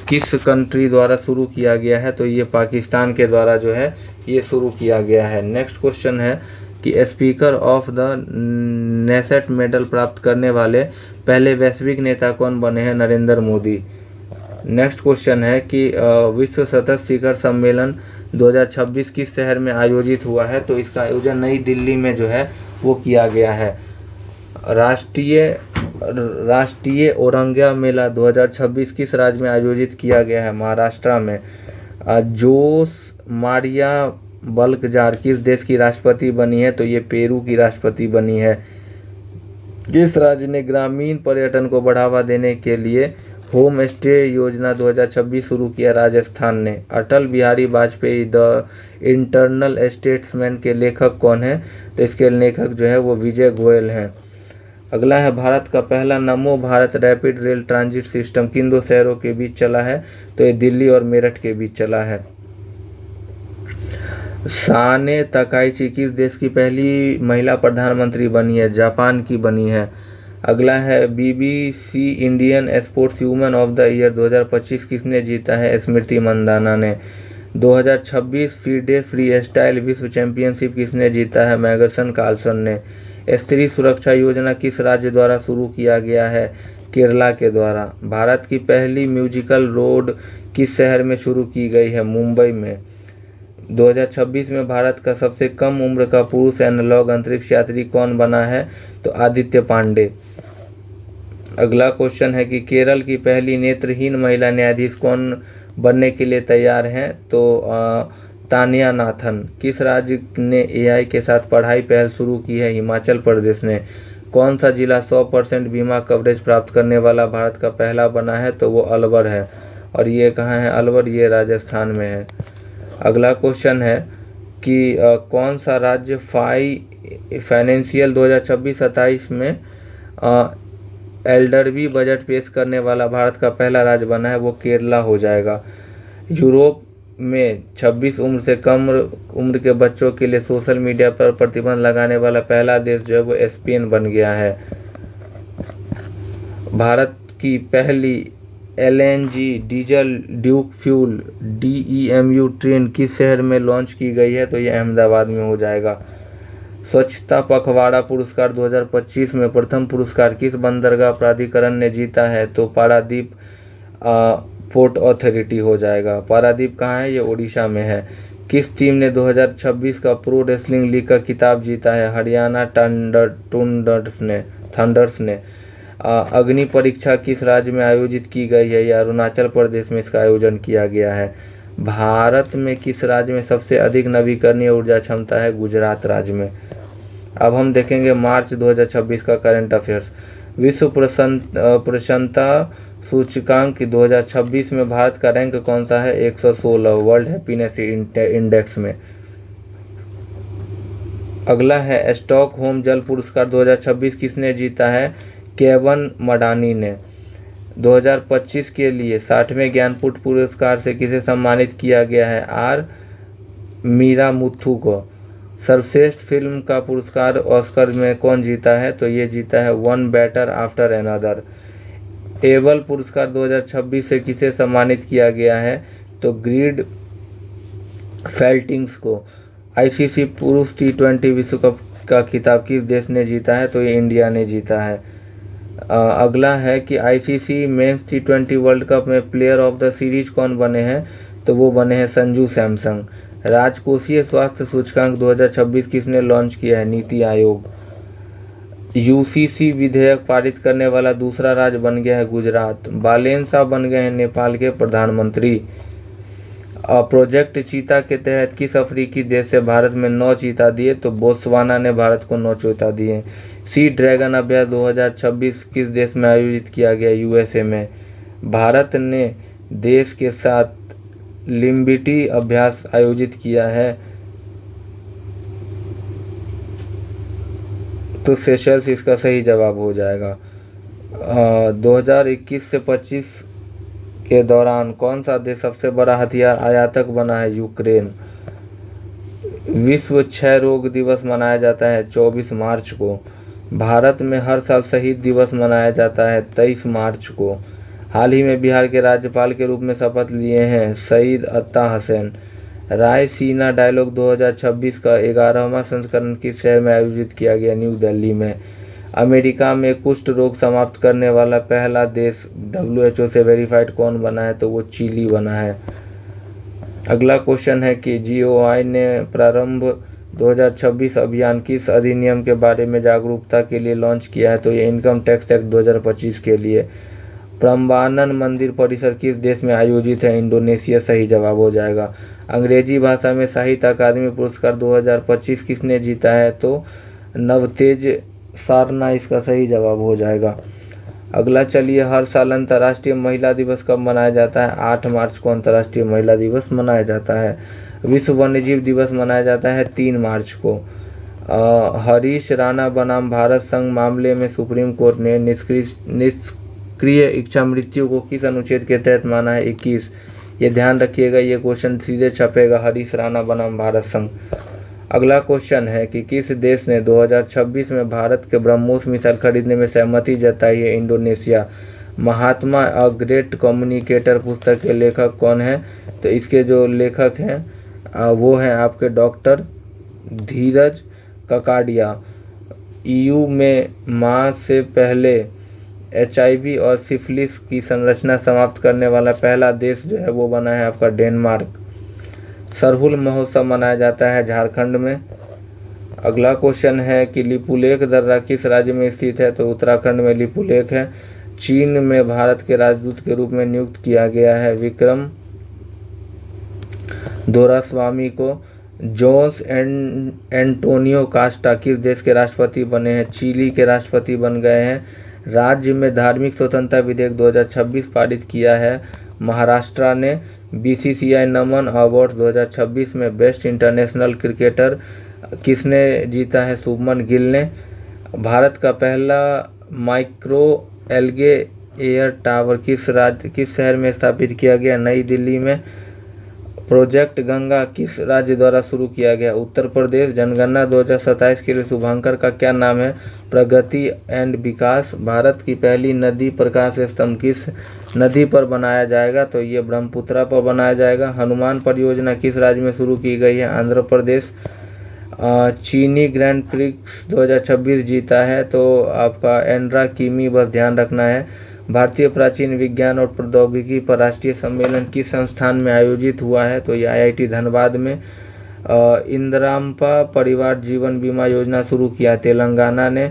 [SPEAKER 1] किस कंट्री द्वारा शुरू किया गया है? तो ये पाकिस्तान के द्वारा जो है ये शुरू किया गया है। नेक्स्ट क्वेश्चन है कि speaker of the Knesset medal प्राप्त करने वाले पहले वैश्विक नेता कौन बने हैं? नरेंद्र मोदी। नेक्स्ट क्वेश्चन है कि विश्व सतत शिखर सम्मेलन 2026 किस शहर में आयोजित हुआ है? तो इसका आयोजन नई दिल्ली में जो है वो किया गया है। राष्ट्रीय औरंगा मेला 2026 किस राज्य में आयोजित किया गया है? महाराष्ट्र में। जोस मारिया बल्कजार किस देश की राष्ट्रपति बनी है? तो ये पेरू की राष्ट्रपति बनी है। किस राज्य ने ग्रामीण पर्यटन को बढ़ावा देने के लिए होम स्टे योजना 2026 शुरू किया? राजस्थान ने। Atal Bihari Vajpayee the internal statesman के लेखक कौन है? तो इसके लेखक जो है वो विजय गोयल हैं। अगला है भारत का पहला नमो Bharat rapid rail transit system किन 2 शहरों के बीच चला है? तो ये दिल्ली और मेरठ के बीच चला है। साने तकाइची किस देश की पहली महिला प्रधानमंत्री बनी है? जापान की बनी है। अगला है BBC Indian sports women of the year 2025 किसने जीता है? स्मृति मंदाना ने। 2026 फीडे फ्री स्टाइल विश्व चैंपियनशिप किसने जीता है? मैगसन कार्लसन ने। स्त्री सुरक्षा योजना किस राज्य द्वारा शुरू किया गया है? केरला के द्वारा। भारत की पहली म्यूजिकल रोड किस शहर में शुरू की गई है? मुंबई में। 2026 में भारत का सबसे कम उम्र का पुरुष एनालॉग अंतरिक्ष यात्री कौन बना है? तो आदित्य पांडे। अगला क्वेश्चन है कि केरल की पहली नेत्रहीन महिला न्यायाधीश कौन बनने के लिए तैयार हैं? तो तानिया नाथन। किस राज्य ने AI के साथ पढ़ाई पहल शुरू की है? हिमाचल प्रदेश ने। कौन सा जिला 100% बीमा कवरेज प्राप्त करने वाला भारत का पहला बना है? तो वो अलवर है। और ये कहाँ है अलवर? ये राजस्थान में है। अगला क्वेश्चन है कि कौन सा राज्य फाइनेंशियल 2026-27 में एल्डरबी बजट पेश करने वाला भारत का पहला राज्य बना है? वो केरला हो जाएगा। यूरोप में 26 उम्र से कम उम्र के बच्चों के लिए सोशल मीडिया पर प्रतिबंध लगाने वाला पहला देश जो है वो स्पेन बन गया है। भारत की पहली LNG diesel Duke fuel DEMU train किस शहर में लॉन्च की गई है? तो ये अहमदाबाद में हो जाएगा। स्वच्छता पखवाड़ा पुरस्कार 2025 में प्रथम पुरस्कार किस बंदरगाह प्राधिकरण ने जीता है? तो पारादीप पोर्ट अथॉरिटी हो जाएगा। पारादीप कहाँ है? ये उड़ीसा में है। किस टीम ने 2026 का प्रो रेसलिंग लीग का खिताब जीता है? हरियाणा थंडर्स ने। अग्नि परीक्षा किस राज्य में आयोजित की गई है? या अरुणाचल प्रदेश में इसका आयोजन किया गया है। भारत में किस राज्य में सबसे अधिक नवीकरणीय ऊर्जा क्षमता है? गुजरात राज्य में। अब हम देखेंगे मार्च 2026 का करंट अफेयर्स। विश्व प्रसन्नता सूचकांक 2026 में भारत का रैंक कौन सा है? 116 वर्ल्ड हैप्पीनेस इंडेक्स में। अगला है स्टॉकहोम जल पुरस्कार 2026 किसने जीता है? केवन मडानी ने। 2025 के लिए 60वें ज्ञानपीठ पुरस्कार से किसे सम्मानित किया गया है? R मीरा मुथु को। सर्वश्रेष्ठ फिल्म का पुरस्कार ऑस्कर में कौन जीता है? तो ये जीता है one better after another. Able पुरस्कार 2026 से किसे सम्मानित किया गया है? तो ग्रीड फेल्टिंग्स को। ICC पुरुष T20 विश्व कप का खिताब किस देश ने जीता है? तो ये इंडिया ने जीता है। अगला है कि ICC men's T20 world cup में प्लेयर ऑफ द सीरीज कौन बने हैं? तो वो बने हैं संजू सैमसंग। राजकोषीय स्वास्थ्य सूचकांक 2026 किसने लॉन्च किया है? नीति आयोग। UCC विधेयक पारित करने वाला दूसरा राज्य बन गया है गुजरात। बालेन शाह बन गए हैं नेपाल के प्रधानमंत्री। प्रोजेक्ट चीता के तहत किस अफ्रीकी देश से भारत में 9 चीता दिए? तो बोत्सवाना ने भारत को 9 चीता दिए। सी ड्रैगन अभ्यास 2026 किस देश में आयोजित किया गया? USA में। भारत ने देश के साथ लिम्बिटी अभ्यास आयोजित किया है। तो सेशल्स इसका सही जवाब हो जाएगा। 2021 से 25 के दौरान कौन सा देश सबसे बड़ा हथियार आयातक बना है? यूक्रेन। विश्व क्षय रोग दिवस मनाया जाता है 24 मार्च को। भारत में हर साल शहीद दिवस मनाया जाता है 23 मार्च को। हाल ही में बिहार के राज्यपाल के रूप में शपथ लिए हैं सईद अत्ता हसैन। रायसीना डायलॉग 2026 का 11वां संस्करण किस शहर में आयोजित किया गया? न्यू दिल्ली में। अमेरिका में कुष्ठ रोग समाप्त करने वाला पहला देश WHO से वेरीफाइड कौन बना है? तो वो चिली बना है। अगला क्वेश्चन है कि GOI ने प्रारंभ 2026 अभियान किस अधिनियम के बारे में जागरूकता के लिए लॉन्च किया है? तो ये इनकम टैक्स एक्ट 2025 के लिए। प्रम्बानन मंदिर परिसर किस देश में आयोजित है? इंडोनेशिया सही जवाब हो जाएगा। अंग्रेजी भाषा में साहित्य अकादमी पुरस्कार 2025 किसने जीता है? तो नवतेज सारना इसका सही जवाब हो जाएगा। अगला चलिए, हर साल अंतर्राष्ट्रीय महिला दिवस कब मनाया जाता है? 8 मार्च को अंतर्राष्ट्रीय महिला दिवस मनाया जाता है। विश्व वन्यजीव दिवस मनाया जाता है 3 मार्च को। हरीश राणा बनाम भारत संघ मामले में सुप्रीम कोर्ट ने निष्क्रिय इच्छा मृत्यु को किस अनुच्छेद के तहत माना है? 21। ये ध्यान रखिएगा, ये क्वेश्चन सीधे छपेगा हरीश राणा बनाम भारत संघ। अगला क्वेश्चन है कि किस देश ने 2026 में भारत के ब्रह्मोस मिसाइल खरीदने में सहमति जताई है? Indonesia. Mahatma a great communicator पुस्तक के लेखक कौन है? तो इसके जो लेखक हैं वो हैं आपके डॉक्टर धीरज ककाडिया। EU में माँ से पहले HIV और सिफिलिस की संरचना समाप्त करने वाला पहला देश जो है वो बना है आपका डेनमार्क। सरहुल महोत्सव मनाया जाता है झारखंड में। अगला क्वेश्चन है कि लिपुलेख दर्रा किस राज्य में स्थित है? तो उत्तराखंड में लिपुलेख है। चीन में भारत के राजदूत के रूप में नियुक्त किया गया है विक्रम दोरास्वामी को। जोस एंटोनियो कास्टा किस देश के राष्ट्रपति बने हैं? चिली के राष्ट्रपति बन गए हैं। राज्य में धार्मिक स्वतंत्रता विधेयक 2026 पारित किया है महाराष्ट्र ने। BCCI नमन अवार्ड 2026 में बेस्ट इंटरनेशनल क्रिकेटर किसने जीता है? शुभमन गिल ने। भारत का पहला माइक्रो एल्गे एयर टावर किस शहर में स्थापित किया गया? नई दिल्ली में। प्रोजेक्ट गंगा किस राज्य द्वारा शुरू किया गया? उत्तर प्रदेश। जनगणना 2027 के लिए शुभांकर का क्या नाम है? प्रगति एंड विकास। भारत की पहली नदी प्रकाश स्तंभ किस नदी पर बनाया जाएगा? तो ये ब्रह्मपुत्रा पर बनाया जाएगा। हनुमान परियोजना किस राज्य में शुरू की गई है? आंध्र प्रदेश। चीनी ग्रैंड प्रिक्स 2026 जीता है तो आपका एंड्रा किमी, बस ध्यान रखना है। भारतीय प्राचीन विज्ञान और प्रौद्योगिकी पर राष्ट्रीय सम्मेलन किस संस्थान में आयोजित हुआ है? तो ये IIT धनबाद में। इंदिराम्पा परिवार जीवन बीमा योजना शुरू किया तेलंगाना ने।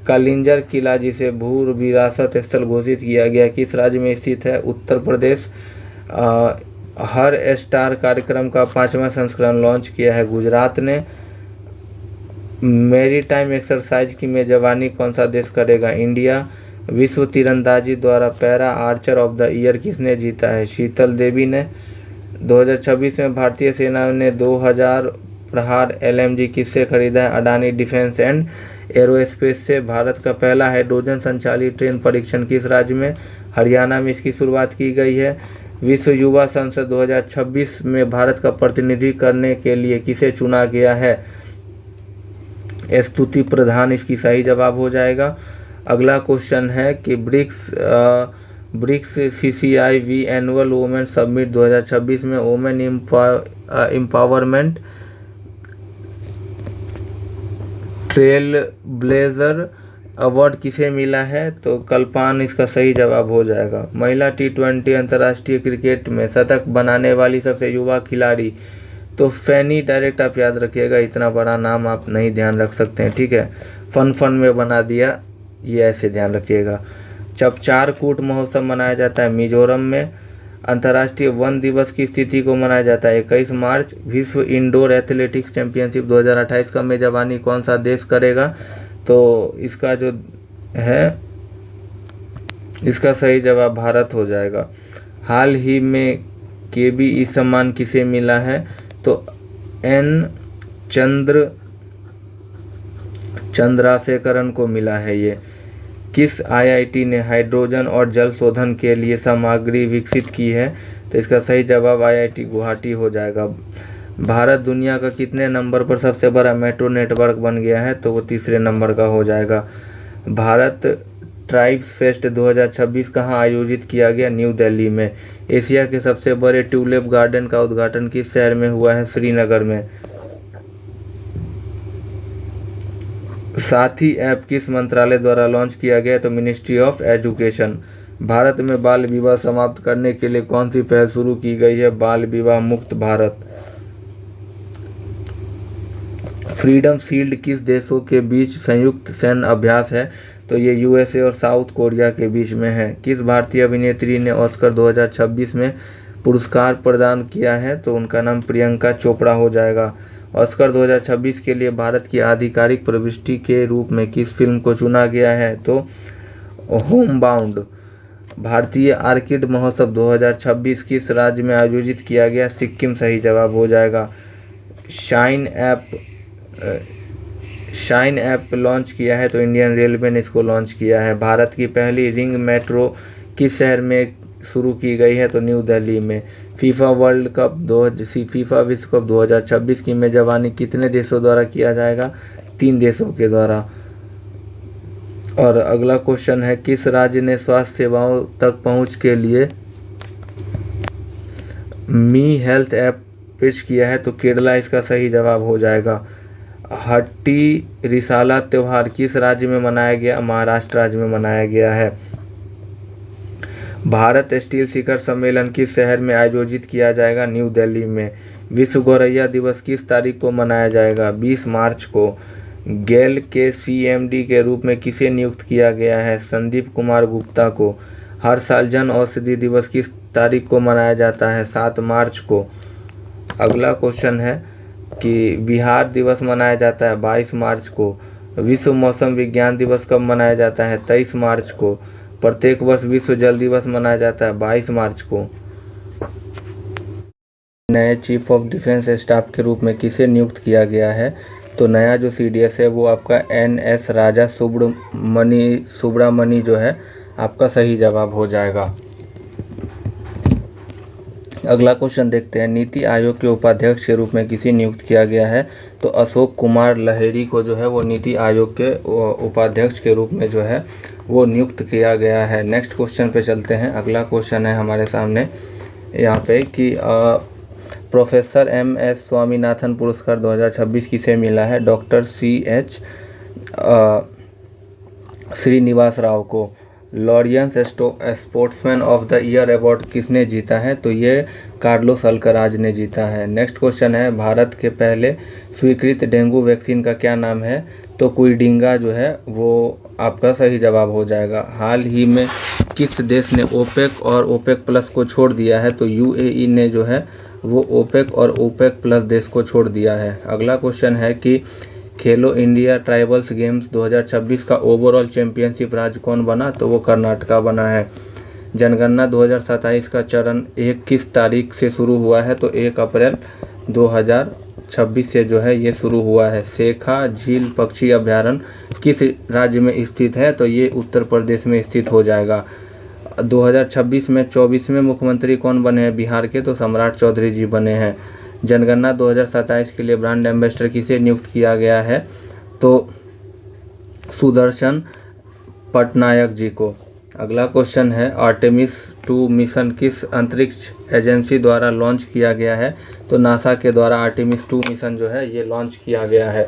[SPEAKER 1] कालिंजर किला जिसे भू विरासत स्थल घोषित किया गया किस राज्य में स्थित है? उत्तर प्रदेश। हर स्टार कार्यक्रम का 5वां संस्करण लॉन्च किया है गुजरात ने। मैरीटाइम एक्सरसाइज की मेजबानी कौन सा देश करेगा? इंडिया। विश्व तीरंदाजी द्वारा para Archer of the year किसने जीता है? शीतल देवी ने। 2026 में भारतीय सेना ने 2000 प्रहार LMG किससे खरीदा है? अडानी डिफेंस एंड एरोस्पेस से। भारत का पहला हाइड्रोजन संचालित ट्रेन परीक्षण किस राज्य में? हरियाणा में इसकी शुरुआत की गई है। विश्व युवा संसद 2026 में भारत का प्रतिनिधि करने के लिए किसे चुना गया है? स्तुति प्रधान इसकी सही जवाब हो जाएगा। अगला क्वेश्चन है कि BRICS CCIV annual women summit 2026 में women empowerment trailblazer award किसे मिला है? तो कल्पान इसका सही जवाब हो जाएगा। महिला T20 अंतर्राष्ट्रीय क्रिकेट में शतक बनाने वाली सबसे युवा खिलाड़ी तो फैनी डायरेक्ट आप याद रखिएगा, इतना बड़ा नाम आप नहीं ध्यान रख सकते हैं, ठीक है। फन में बना दिया, ये ऐसे ध्यान रखिएगा। चपचारकूट महोत्सव मनाया जाता है मिजोरम में। अंतर्राष्ट्रीय वन दिवस की स्थिति को मनाया जाता है 21 मार्च। विश्व इंडोर एथलेटिक्स चैंपियनशिप 2028 का मेजबानी कौन सा देश करेगा? तो इसका जो है इसका सही जवाब भारत हो जाएगा। हाल ही में KBE सम्मान किसे मिला है? तो N चंद्रशेखरन को मिला है ये। किस आईआईटी ने हाइड्रोजन और जल शोधन के लिए सामग्री विकसित की है? तो इसका सही जवाब आईआईटी गुवाहाटी हो जाएगा। भारत दुनिया का कितने नंबर पर सबसे बड़ा मेट्रो नेटवर्क बन गया है? तो वो तीसरे नंबर का हो जाएगा। भारत ट्राइब्स फेस्ट 2026 कहाँ आयोजित किया गया? न्यू दिल्ली में। एशिया के सबसे बड़े ट्यूलिप गार्डन का उद्घाटन किस शहर में हुआ है? श्रीनगर में। साथी ऐप किस मंत्रालय द्वारा लॉन्च किया गया? तो मिनिस्ट्री ऑफ एजुकेशन। भारत में बाल विवाह समाप्त करने के लिए कौन सी पहल शुरू की गई है? बाल विवाह मुक्त भारत। फ्रीडम शील्ड किस देशों के बीच संयुक्त सैन्य अभ्यास है? तो ये यूएसए और साउथ कोरिया के बीच में है। किस भारतीय अभिनेत्री ने ऑस्कर 2026 में पुरस्कार प्रदान किया है? तो उनका नाम प्रियंका चोपड़ा हो जाएगा। ऑस्कर 2026 के लिए भारत की आधिकारिक प्रविष्टि के रूप में किस फिल्म को चुना गया है? तो होमबाउंड। भारतीय आर्किड महोत्सव 2026 किस राज्य में आयोजित किया गया? सिक्किम सही जवाब हो जाएगा। शाइन ऐप लॉन्च किया है? तो इंडियन रेलवे ने इसको लॉन्च किया है। भारत की पहली रिंग मेट्रो किस शहर में शुरू की गई है? तो न्यू दिल्ली में। फीफा विश्व कप 2026 की मेजबानी कितने देशों द्वारा किया जाएगा? 3 देशों के द्वारा। और अगला क्वेश्चन है, किस राज्य ने स्वास्थ्य सेवाओं तक पहुंच के लिए मी हेल्थ ऐप पेश किया है? तो केरला इसका सही जवाब हो जाएगा। हट्टी रिसाला त्यौहार किस राज्य में मनाया गया? महाराष्ट्र राज्य में मनाया गया है। भारत स्टील शिखर सम्मेलन किस शहर में आयोजित किया जाएगा? न्यू दिल्ली में। विश्व गौरैया दिवस किस तारीख को मनाया जाएगा? 20 मार्च को। गेल के सीएमडी के रूप में किसे नियुक्त किया गया है? संदीप कुमार गुप्ता को। हर साल जन औषधि दिवस किस तारीख को मनाया जाता है? 7 मार्च को। अगला क्वेश्चन है कि बिहार दिवस मनाया जाता है 22 मार्च को। विश्व मौसम विज्ञान दिवस कब मनाया जाता है? 23 मार्च को। प्रत्येक वर्ष विश्व जल दिवस मनाया जाता है 22 मार्च को। नए चीफ ऑफ डिफेंस स्टाफ के रूप में किसे नियुक्त किया गया है? तो नया जो सीडीएस है वो आपका एनएस राजा सुब्रमणी जो है आपका सही जवाब हो जाएगा। अगला क्वेश्चन देखते हैं, नीति आयोग के उपाध्यक्ष के रूप में किसे नियुक्त किया गया है? तो अशोक कुमार लहेरी को जो है वो नीति आयोग के उपाध्यक्ष के रूप में जो है वो नियुक्त किया गया है। नेक्स्ट क्वेश्चन पे चलते हैं। अगला क्वेश्चन है हमारे सामने यहाँ पे कि प्रोफेसर एम.एस. स्वामीनाथन पुरस्कार 2026 किसे मिला है? Doctor C.H. श्रीनिवास राव को। Laureus sportsman of the year award किसने जीता है? तो ये कार्लोस अल्कराज ने जीता है। नेक्स्ट क्वेश्चन है, भारत के पहले स्वीकृत डेंगू वैक्सीन का क्या नाम है? तो कुईडिंगा जो है वो आपका सही जवाब हो जाएगा। हाल ही में किस देश ने ओपेक और ओपेक प्लस को छोड़ दिया है? तो यूएई ने जो है वो ओपेक और ओपेक प्लस देश को छोड़ दिया है। अगला क्वेश्चन है कि खेलो इंडिया ट्राइबल्स गेम्स 2026 का ओवरऑल चैंपियनशिप राज्य कौन बना? तो वो कर्नाटका बना है। जनगणना 2027 का चरण 1 किस तारीख से शुरू हुआ है? तो 1 अप्रैल 2026 से जो है ये शुरू हुआ है। शेखा झील पक्षी अभ्यारण्य किस राज्य में स्थित है? तो ये उत्तर प्रदेश में स्थित हो जाएगा। 2026 में 24वें मुख्यमंत्री कौन बने हैं बिहार के? तो सम्राट चौधरी जी बने हैं। जनगणना 2027 के लिए ब्रांड एम्बेसडर किसे नियुक्त किया गया है? तो सुदर्शन पटनायक जी को। अगला क्वेश्चन है, आर्टेमिस 2 मिशन किस अंतरिक्ष एजेंसी द्वारा लॉन्च किया गया है? तो नासा के द्वारा आर्टेमिस 2 मिशन जो है ये लॉन्च किया गया है।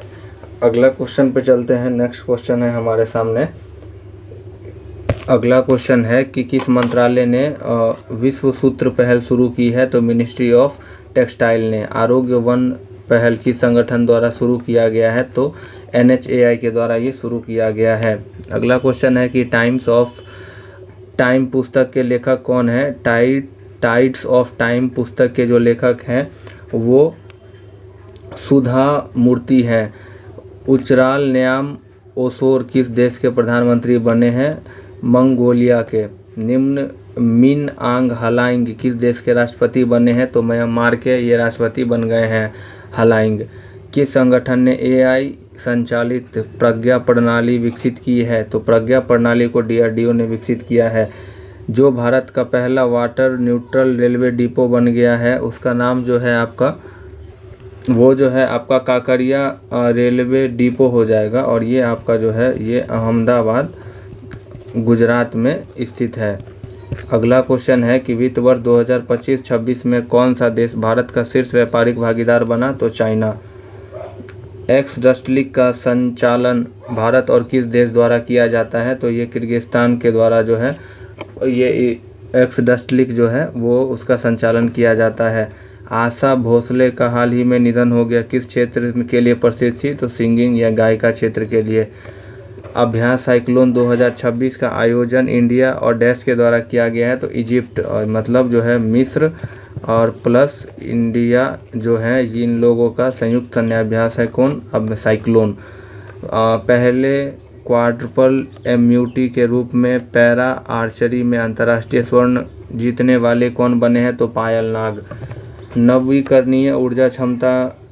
[SPEAKER 1] अगला क्वेश्चन पे चलते हैं। नेक्स्ट क्वेश्चन है हमारे सामने। अगला क्वेश्चन है कि किस मंत्रालय ने विश्व सूत्र पहल शुरू की है? तो मिनिस्ट्री ऑफ टेक्सटाइल ने। आरोग्य वन पहल किस संगठन द्वारा शुरू किया गया है? तो NHAI के द्वारा ये शुरू किया गया है। अगला क्वेश्चन है कि टाइम्स ऑफ टाइम पुस्तक के लेखक कौन है? टाइड्स ऑफ टाइम पुस्तक के जो लेखक हैं वो सुधा मूर्ति हैं। उचराल न्याम ओसोर किस देश के प्रधानमंत्री बने हैं? मंगोलिया के। निम्न मिन आंग हलाइंग किस देश के राष्ट्रपति बने हैं? तो म्यांमार के ये राष्ट्रपति बन गए हैं हलाइंग। किस संगठन ने AI संचालित प्रज्ञा प्रणाली विकसित की है? तो प्रज्ञा प्रणाली को DRDO ने विकसित किया है। जो भारत का पहला वाटर न्यूट्रल रेलवे डिपो बन गया है उसका नाम जो है आपका काकरिया रेलवे डिपो हो जाएगा, और ये आपका जो है ये अहमदाबाद गुजरात में स्थित है। अगला क्वेश्चन है कि वित्त वर्ष 2025-26 में कौन सा देश भारत का शीर्ष व्यापारिक भागीदार बना? तो चाइना। एक्स डस्ट लीग का संचालन भारत और किस देश द्वारा किया जाता है? तो ये किर्गिस्तान के द्वारा जो है ये एक्स डस्ट लीग जो है वो उसका संचालन किया जाता है। आशा भोसले का हाल ही में निधन हो गया, किस क्षेत्र के लिए प्रसिद्ध थी? तो सिंगिंग या गायिका क्षेत्र के लिए। अभ्यास साइक्लोन 2026 का आयोजन इंडिया और डैश के द्वारा किया गया है? तो इजिप्ट, और मतलब जो है मिस्र और प्लस इंडिया जो है इन लोगों का संयुक्त सैन्याभ्यास है। कौन? अब साइक्लोन। पहले क्वाड्रपल एम्यूटी के रूप में पैरा आर्चरी में अंतर्राष्ट्रीय स्वर्ण जीतने वाले कौन बने हैं? तो पायल नाग। नवीकरणीय ऊर्जा क्षमता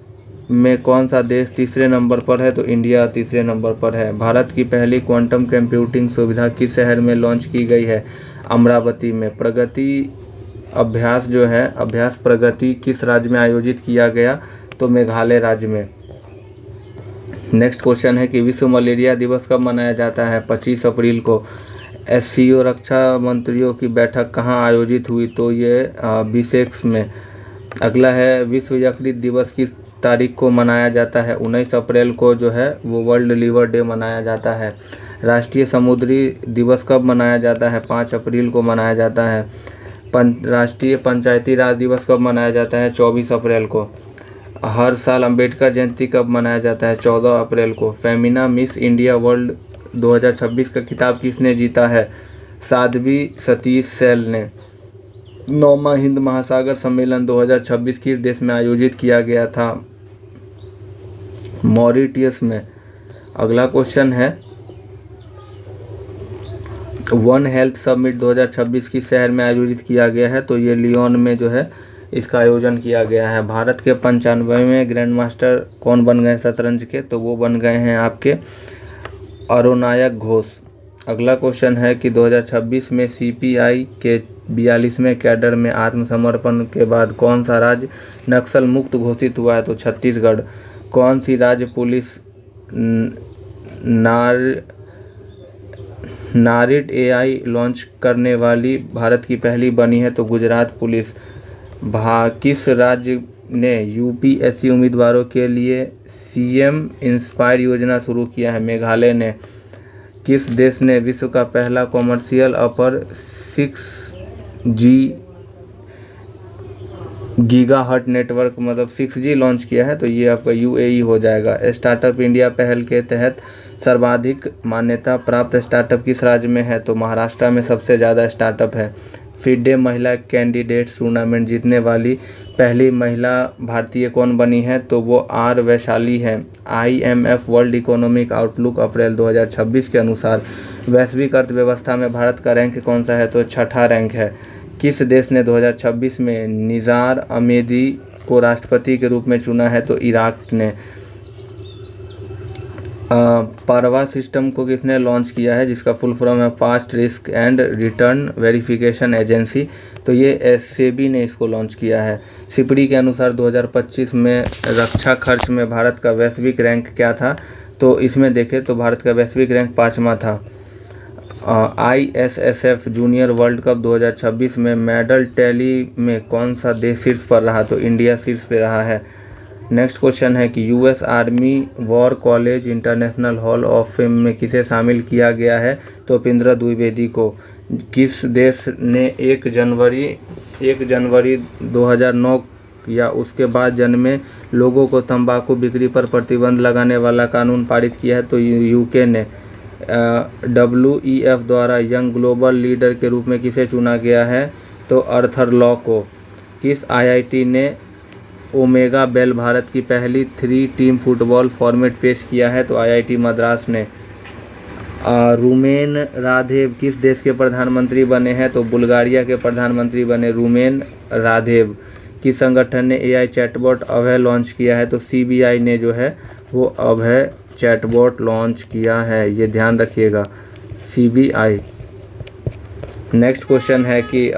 [SPEAKER 1] में कौन सा देश तीसरे नंबर पर है? तो इंडिया तीसरे नंबर पर है। भारत की पहली क्वांटम कंप्यूटिंग सुविधा किस शहर में लॉन्च की गई है? अमरावती में। प्रगति अभ्यास जो है अभ्यास प्रगति किस राज्य में आयोजित किया गया? तो मेघालय राज्य में। नेक्स्ट क्वेश्चन है कि विश्व मलेरिया दिवस कब मनाया जाता है? 25 अप्रैल को। SCO रक्षा मंत्रियों की बैठक कहाँ आयोजित हुई? तो ये बिसेक्स में। अगला है विश्व यकृत दिवस किस तारीख को मनाया जाता है? 19 अप्रैल को जो है वो वर्ल्ड लिवर डे मनाया जाता है। राष्ट्रीय समुद्री दिवस कब मनाया जाता है? 5 अप्रैल को मनाया जाता है। राष्ट्रीय पंचायती राज दिवस कब मनाया जाता है? 24 अप्रैल को। हर साल अंबेडकर जयंती कब मनाया जाता है? 14 अप्रैल को। फेमिना मिस इंडिया वर्ल्ड 2026 का खिताब किसने जीता है? साध्वी सतीश सैल ने। 9वां हिंद महासागर सम्मेलन 2026 किस देश में आयोजित किया गया था? मॉरिटियस में। अगला क्वेश्चन है वन हेल्थ समिट 2026 किस शहर में आयोजित किया गया है? तो ये लियोन में जो है इसका आयोजन किया गया है। भारत के 95वें ग्रैंड मास्टर कौन बन गए शतरंज के? तो वो बन गए हैं आपके अरुणायक घोष। अगला क्वेश्चन है कि 2026 में CPI के 42वें कैडर में आत्मसमर्पण के बाद कौन सा राज्य नक्सल मुक्त घोषित हुआ है? तो छत्तीसगढ़। कौन सी राज्य पुलिस नारिट AI लॉन्च करने वाली भारत की पहली बनी है? तो गुजरात पुलिस। किस राज्य ने UPSC उम्मीदवारों के लिए CM इंस्पायर योजना शुरू किया है? मेघालय ने। किस देश ने विश्व का पहला कॉमर्शियल अपर 6G गीगाहर्ट्ज नेटवर्क मतलब 6G लॉन्च किया है? तो ये आपका UAE हो जाएगा। स्टार्टअप इंडिया पहल के तहत सर्वाधिक मान्यता प्राप्त स्टार्टअप किस राज्य में है? तो महाराष्ट्र में सबसे ज़्यादा स्टार्टअप है। FIDE महिला कैंडिडेट्स टूर्नामेंट जीतने वाली पहली महिला भारतीय कौन बनी है? तो वो R वैशाली है। IMF वर्ल्ड इकोनॉमिक आउटलुक अप्रैल 2026 के अनुसार वैश्विक अर्थव्यवस्था में भारत का रैंक कौन सा है? तो छठा रैंक है। किस देश ने 2026 में निज़ार अहमदी को राष्ट्रपति के रूप में चुना है? तो इराक ने। पारवा सिस्टम को किसने लॉन्च किया है? जिसका फुल फॉर्म है fast risk and return verification agency. तो ये SEBI ने इसको लॉन्च किया है। सिपड़ी के अनुसार 2025 में रक्षा खर्च में भारत का वैश्विक रैंक क्या था? तो इसमें देखें तो भारत का वैश्विक रैंक 5वां था। ISSF जूनियर वर्ल्ड कप 2026 में मेडल टैली में कौन सा देश शीर्ष पर रहा? तो इंडिया शीर्ष पे रहा है। नेक्स्ट क्वेश्चन है कि US army war college international hall of fame में किसे शामिल किया गया है? तो उपेंद्र द्विवेदी को। किस देश ने 1 जनवरी 2009 या उसके बाद जन्मे लोगों को तंबाकू बिक्री पर प्रतिबंध लगाने वाला कानून पारित किया है? तो UK ने। WEF द्वारा यंग ग्लोबल लीडर के रूप में किसे चुना गया है? तो अर्थर लॉ को। किस IIT ने ओमेगा बेल भारत की पहली 3 टीम फुटबॉल फॉर्मेट पेश किया है? तो IIT मद्रास ने। रूमेन रादेव किस देश के प्रधानमंत्री बने हैं? तो बुल्गारिया के प्रधानमंत्री बने रूमेन रादेव। किस संगठन ने AI चैटबॉट अभय लॉन्च किया है? तो CBI ने जो है वो अभय चैटबॉट लॉन्च किया है, ये ध्यान रखिएगा, CBI। नेक्स्ट क्वेश्चन है कि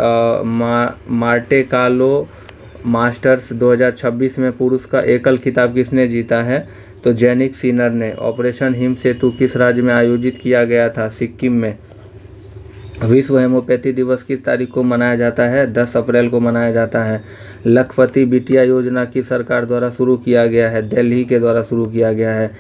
[SPEAKER 1] मार्टे कार्लो मास्टर्स 2026 में पुरुष का एकल खिताब किसने जीता है? तो जैनिक सिनर ने। ऑपरेशन हिम सेतु किस राज्य में आयोजित किया गया था? सिक्किम में। विश्व हेमोपैथी दिवस किस तारीख को मनाया जाता है? 10 अप्रैल को मनाया जाता है। लखपति बिटिया योजना किस सरकार द्वारा शुरू किया गया है? दिल्ली के द्वारा शुरू किया गया है।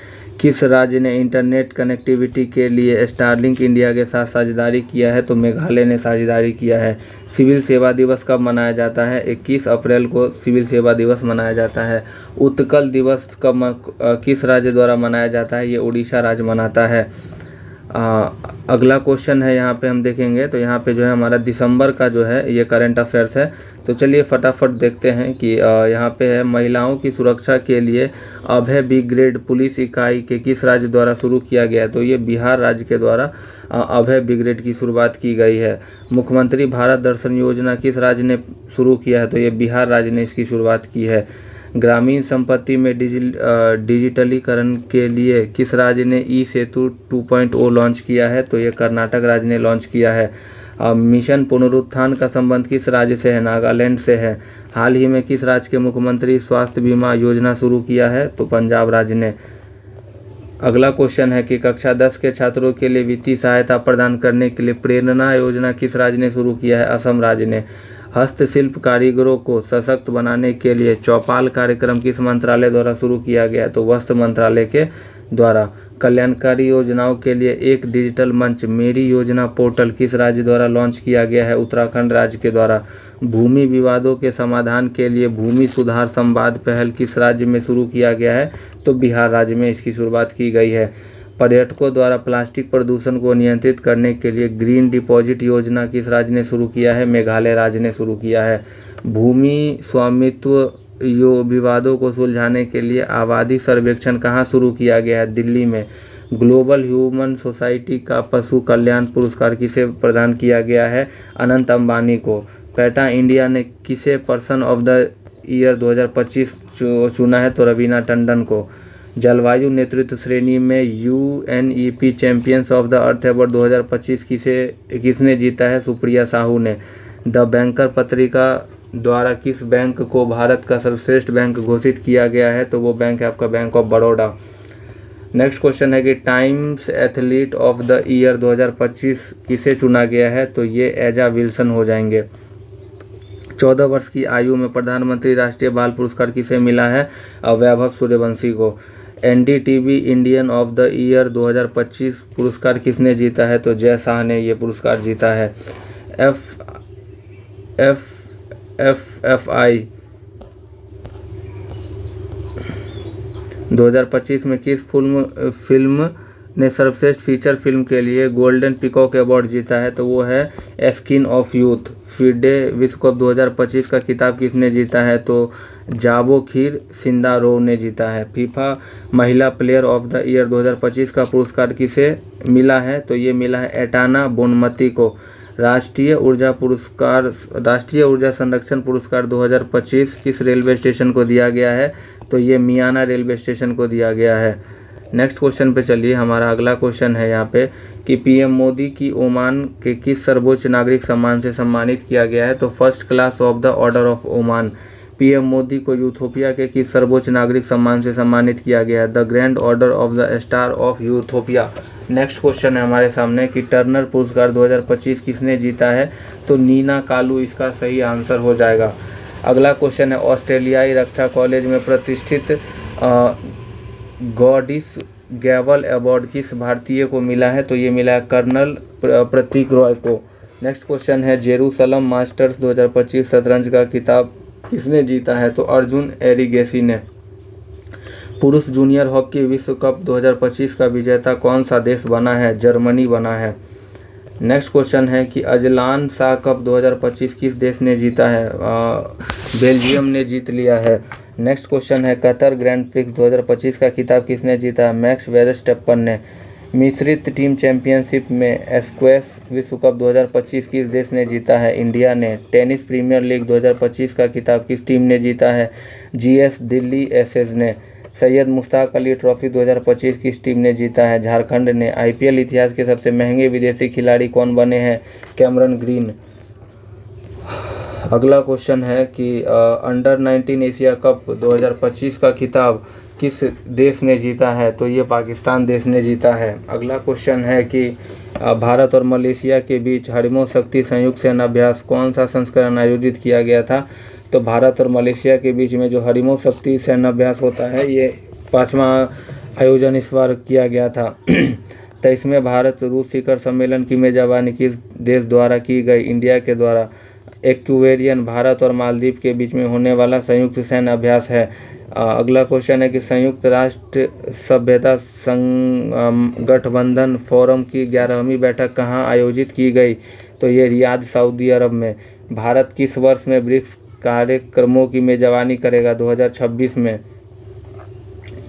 [SPEAKER 1] किस राज्य ने इंटरनेट कनेक्टिविटी के लिए स्टारलिंक इंडिया के साथ साझेदारी किया है? तो मेघालय ने साझेदारी किया है। सिविल सेवा दिवस कब मनाया जाता है? 21 अप्रैल को सिविल सेवा दिवस मनाया जाता है। उत्कल दिवस कब किस राज्य द्वारा मनाया जाता है? ये उड़ीसा राज्य मनाता है। अगला क्वेश्चन है, यहाँ पे हम देखेंगे तो यहाँ पे जो है हमारा दिसंबर का जो है ये करंट अफेयर्स है। तो चलिए फटाफट देखते हैं कि यहाँ पे है, महिलाओं की सुरक्षा के लिए अभय बी ग्रेड पुलिस इकाई के किस राज्य द्वारा शुरू किया गया है? तो ये बिहार राज्य के द्वारा अभय ब्रिगेड की शुरुआत की गई है। मुख्यमंत्री भारत दर्शन योजना किस राज्य ने शुरू किया है? तो ये बिहार राज्य ने इसकी शुरुआत की है। ग्रामीण संपत्ति में डिजिटलीकरण के लिए किस राज्य ने ई सेतु 2.0 लॉन्च किया है? तो ये कर्नाटक राज्य ने लॉन्च किया है। मिशन पुनरुत्थान का संबंध किस राज्य से है? नागालैंड से है। हाल ही में किस राज्य के मुख्यमंत्री स्वास्थ्य बीमा योजना शुरू किया है? तो पंजाब राज्य ने। अगला क्वेश्चन है कि कक्षा 10 के छात्रों के लिए वित्तीय सहायता प्रदान करने के लिए प्रेरणा योजना किस राज्य ने शुरू किया है? असम राज्य ने। हस्तशिल्प कारीगरों को सशक्त बनाने के लिए चौपाल कार्यक्रम किस मंत्रालय द्वारा शुरू किया गया? तो वस्त्र मंत्रालय के द्वारा। कल्याणकारी योजनाओं के लिए एक डिजिटल मंच मेरी योजना पोर्टल किस राज्य द्वारा लॉन्च किया गया है? उत्तराखंड राज्य के द्वारा। भूमि विवादों के समाधान के लिए भूमि सुधार संवाद पहल किस राज्य में शुरू किया गया है? तो बिहार राज्य में इसकी शुरुआत की गई है। पर्यटकों द्वारा प्लास्टिक प्रदूषण को नियंत्रित करने के लिए ग्रीन डिपॉजिट योजना किस राज्य ने शुरू किया है? मेघालय राज्य ने शुरू किया है। भूमि स्वामित्व विवादों को सुलझाने के लिए आबादी सर्वेक्षण कहाँ शुरू किया गया है? दिल्ली में। ग्लोबल ह्यूमन सोसाइटी का पशु कल्याण पुरस्कार किसे प्रदान किया गया है? अनंत अंबानी को। पैटा इंडिया ने किसे पर्सन ऑफ द ईयर 2025 चुना है? तो रवीना टंडन को। जलवायु नेतृत्व श्रेणी में UNEP champions of the earth award 2025 किसने जीता है? सुप्रिया साहू ने। द बैंकर पत्रिका द्वारा किस बैंक को भारत का सर्वश्रेष्ठ बैंक घोषित किया गया है? तो वो बैंक है आपका bank of Baroda. Next question है कि times athlete of the year 2025 किसे चुना गया है? तो ये एजा विल्सन हो जाएंगे। 14 वर्ष की आयु में प्रधानमंत्री राष्ट्रीय बाल पुरस्कार किसे मिला है? वैभव सूर्यवंशी को। NDTV Indian of the year 2025 पुरस्कार किसने जीता है? तो जय शाह ने ये पुरस्कार जीता है। FFI 2025 में किस फिल्म ने सर्वश्रेष्ठ फीचर फिल्म के लिए गोल्डन पिकॉक अवार्ड जीता है? तो वो है स्किन ऑफ यूथ। फिडे विश्व कप 2025 का खिताब किसने जीता है? तो जाबोखिर सिंदारोव ने जीता है। फीफा महिला प्लेयर ऑफ द ईयर 2025 का पुरस्कार किसे मिला है? तो ये मिला है एटाना बोनमती को। राष्ट्रीय ऊर्जा संरक्षण पुरस्कार 2025 किस रेलवे स्टेशन को दिया गया है? तो ये मियाना रेलवे स्टेशन को दिया गया है। नेक्स्ट क्वेश्चन पे चलिए, हमारा अगला क्वेश्चन है यहाँ पे कि पीएम मोदी की ओमान के किस सर्वोच्च नागरिक सम्मान से सम्मानित किया गया है? तो first class of the order of Oman. PM Modi को यूथोपिया के किस सर्वोच्च नागरिक सम्मान से सम्मानित किया गया है? The grand order of the star of Ethiopia. Next question है हमारे सामने कि टर्नर पुरस्कार 2025 किसने जीता है? तो नीना कालू इसका सही आंसर हो जाएगा। अगला क्वेश्चन है ऑस्ट्रेलियाई रक्षा कॉलेज में प्रतिष्ठित गॉडिस गैवल अवार्ड किस भारतीय को मिला है? तो ये मिला है कर्नल प्रतीक रॉय को। नेक्स्ट क्वेश्चन है जेरूसलम मास्टर्स 2025 शतरंज का खिताब किसने जीता है? तो अर्जुन एरिगेसी ने। पुरुष जूनियर हॉकी विश्व कप 2025 का विजेता कौन सा देश बना है? जर्मनी बना है। नेक्स्ट क्वेश्चन है कि अजलान शाह कप 2025 किस देश ने जीता है? बेल्जियम ने जीत लिया है। नेक्स्ट क्वेश्चन है कतर ग्रैंड प्रिक्स 2025 का खिताब किसने जीता है? मैक्स वेरस्टेप्पन ने। मिश्रित टीम चैंपियनशिप में स्क्वैश विश्व कप 2025 किस देश ने जीता है? इंडिया ने। टेनिस प्रीमियर लीग 2025 का खिताब किस टीम ने जीता है? GS दिल्ली एसेज ने। सैयद मुश्ताक अली ट्रॉफी 2025 किस टीम ने जीता है? झारखंड ने। आईपीएल इतिहास के सबसे महंगे विदेशी खिलाड़ी कौन बने हैं? Cameron green. अगला क्वेश्चन है कि अंडर 19 एशिया कप 2025 का खिताब किस देश ने जीता है? तो ये पाकिस्तान देश ने जीता है। अगला क्वेश्चन है कि भारत और मलेशिया के बीच हरिमो शक्ति संयुक्त सेना अभ्यास कौन सा संस्करण आयोजित किया गया था? तो भारत और मलेशिया के बीच में जो हरिमो शक्ति सेना अभ्यास होता है ये 5वां आयोजन इस बार किया गया था। 23वें भारत रूस शिखर सम्मेलन की मेजबानी किस देश द्वारा की गई? इंडिया के द्वारा। एक्वेरियन भारत और मालदीव के बीच में होने वाला संयुक्त सैन्य अभ्यास है। अगला क्वेश्चन है कि संयुक्त राष्ट्र सभ्यता गठबंधन फोरम की 11वीं बैठक कहाँ आयोजित की गई? तो ये रियाद सऊदी अरब में। भारत किस वर्ष में ब्रिक्स कार्यक्रमों की मेजबानी करेगा? 2026 में।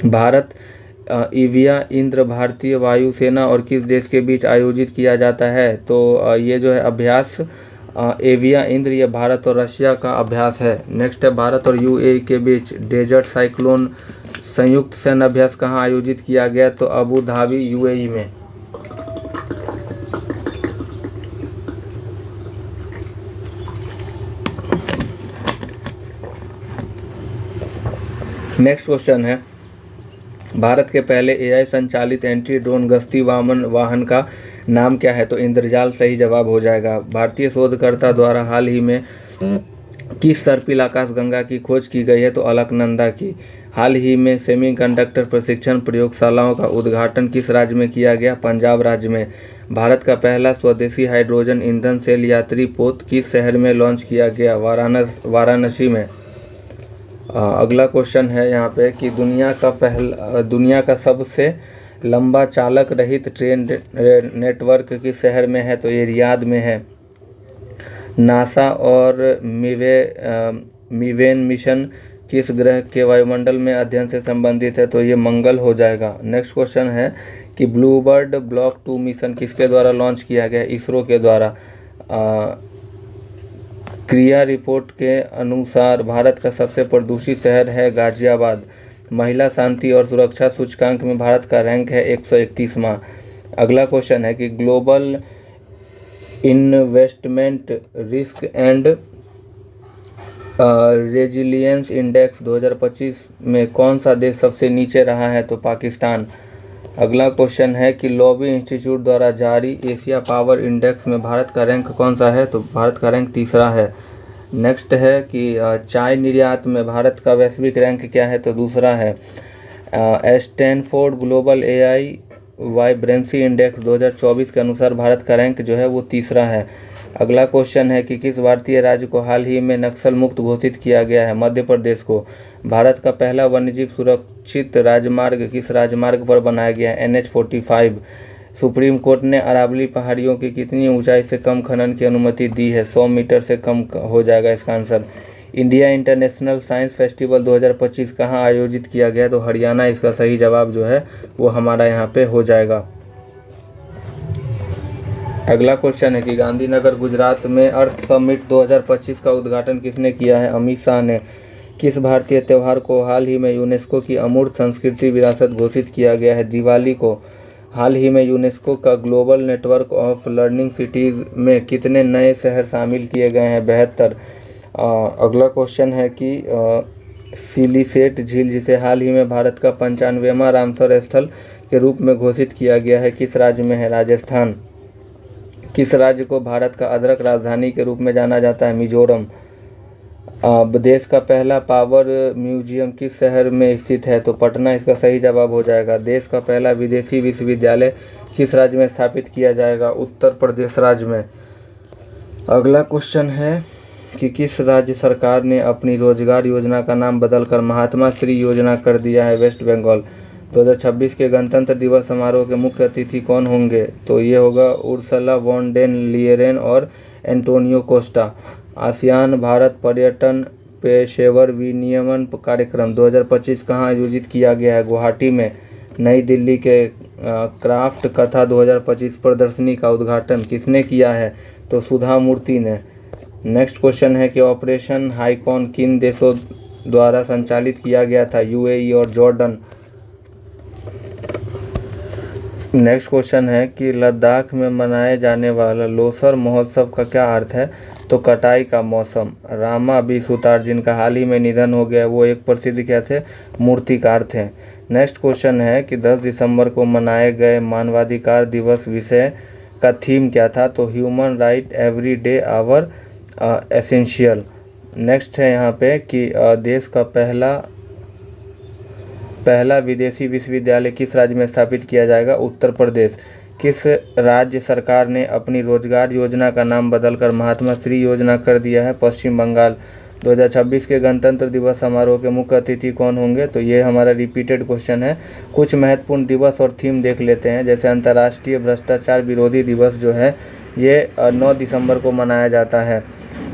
[SPEAKER 1] भारत ईविया इंद्र भारतीय वायुसेना और किस देश के बीच आयोजित किया जाता है? तो ये जो है अभ्यास एविया इंद्र ये भारत और रशिया का अभ्यास है। नेक्स्ट है भारत और यूएई के बीच डेजर्ट साइक्लोन संयुक्त सैन्य अभ्यास कहाँ आयोजित किया गया? तो अबू धाबी यूएई में। नेक्स्ट क्वेश्चन है भारत के पहले एआई संचालित एंटी ड्रोन गश्ती वाहन का नाम क्या है? तो इंद्रजाल सही जवाब हो जाएगा। भारतीय शोधकर्ता द्वारा हाल ही में किस सर्पिल आकाशगंगा की खोज की गई है? तो अलकनंदा की। हाल ही में सेमीकंडक्टर प्रशिक्षण प्रयोगशालाओं का उद्घाटन किस राज्य में किया गया? पंजाब राज्य में। भारत का पहला स्वदेशी हाइड्रोजन ईंधन सेल यात्री पोत किस शहर में लॉन्च किया गया? वाराणसी में। अगला क्वेश्चन है यहाँ पे कि दुनिया का सबसे लंबा चालक रहित ट्रेन नेटवर्क किस शहर में है? तो ये रियाद में है। नासा और मिवेन मिशन किस ग्रह के वायुमंडल में अध्ययन से संबंधित है? तो ये मंगल हो जाएगा। नेक्स्ट क्वेश्चन है कि ब्लूबर्ड ब्लॉक 2 मिशन किसके द्वारा लॉन्च किया गया? इसरो के द्वारा। क्रिया रिपोर्ट के अनुसार भारत का सबसे प्रदूषित शहर है गाजियाबाद। महिला शांति और सुरक्षा सूचकांक में भारत का रैंक है 131वां। अगला क्वेश्चन है कि global investment risk and resilience index 2025 में कौन सा देश सबसे नीचे रहा है? तो पाकिस्तान। अगला क्वेश्चन है कि लॉबी इंस्टीट्यूट द्वारा जारी एशिया पावर इंडेक्स में भारत का रैंक कौन सा है? तो भारत का रैंक 3रा है। नेक्स्ट है कि चाय निर्यात में भारत का वैश्विक रैंक क्या है? तो 2रा है। Stanford global AI vibrancy index 2024 के अनुसार भारत का रैंक जो है वो 3रा है। अगला क्वेश्चन है कि किस भारतीय राज्य को हाल ही में नक्सल मुक्त घोषित किया गया है? मध्य प्रदेश को। भारत का पहला वन्यजीव सुरक्षित राजमार्ग किस राजमार्ग पर बनाया गया है? NH-45। सुप्रीम कोर्ट ने अरावली पहाड़ियों की कितनी ऊंचाई से कम खनन की अनुमति दी है? 100 मीटर से कम हो जाएगा इसका answer. India international science festival 2025 कहाँ आयोजित किया गया? तो हरियाणा इसका सही जवाब जो है वो हमारा यहाँ पे हो जाएगा। अगला क्वेश्चन है कि गांधीनगर गुजरात में अर्थ समिट 2025 का उद्घाटन किसने किया है? अमित शाह ने। किस भारतीय त्यौहार को हाल ही में यूनेस्को की अमूर्त संस्कृति विरासत घोषित किया गया है? दिवाली को। हाल ही में यूनेस्को का global network of learning cities में कितने नए शहर शामिल किए गए हैं? 72। अगला क्वेश्चन है कि सिलिसेट झील जिसे हाल ही में भारत का 95वां रामसर स्थल के रूप में घोषित किया गया है किस राज्य में है? राजस्थान। किस राज्य को भारत का अदरक राजधानी के रूप में जाना जाता है? मिजोरम। देश का पहला पावर म्यूजियम किस शहर में स्थित है? तो पटना इसका सही जवाब हो जाएगा। देश का पहला विदेशी विश्वविद्यालय किस राज्य में स्थापित किया जाएगा? उत्तर प्रदेश राज्य में। अगला क्वेश्चन है कि किस राज्य सरकार ने अपनी रोजगार योजना का नाम बदलकर महात्मा श्री योजना कर दिया है? वेस्ट बंगाल। 2026 के गणतंत्र दिवस समारोह के मुख्य अतिथि कौन होंगे? तो ये होगा उर्सुला वॉन डेर लियेन और एंटोनियो कोस्टा। आसियान भारत पर्यटन पेशेवर विनियमन कार्यक्रम 2025 कहाँ आयोजित किया गया है? गुवाहाटी में। नई दिल्ली के क्राफ्ट कथा 2025 प्रदर्शनी का उद्घाटन किसने किया है? तो सुधा मूर्ति ने। नेक्स्ट क्वेश्चन है कि ऑपरेशन हाइकॉन किन देशों द्वारा संचालित किया गया था, यूएई और जॉर्डन। नेक्स्ट क्वेश्चन है कि लद्दाख में मनाए जाने वाला लोसर महोत्सव का क्या अर्थ है? तो कटाई का मौसम। रामा बी सुतार, जिनका हाल ही में निधन हो गया, वो एक प्रसिद्ध क्या थे? मूर्तिकार थे। नेक्स्ट क्वेश्चन है कि 10 दिसंबर को मनाए गए मानवाधिकार दिवस विषय का थीम क्या था? तो human right every day our essential. Next है यहाँ पे कि देश का पहला विदेशी विश्वविद्यालय किस राज्य में स्थापित किया जाएगा? उत्तर प्रदेश। किस राज्य सरकार ने अपनी रोजगार योजना का नाम बदलकर महात्मा श्री योजना कर दिया है? पश्चिम बंगाल। 2026 के गणतंत्र दिवस समारोह के मुख्य अतिथि कौन होंगे? तो ये हमारा रिपीटेड क्वेश्चन है। कुछ महत्वपूर्ण दिवस और थीम देख लेते हैं। जैसे अंतर्राष्ट्रीय भ्रष्टाचार विरोधी दिवस जो है ये 9 दिसंबर को मनाया जाता है।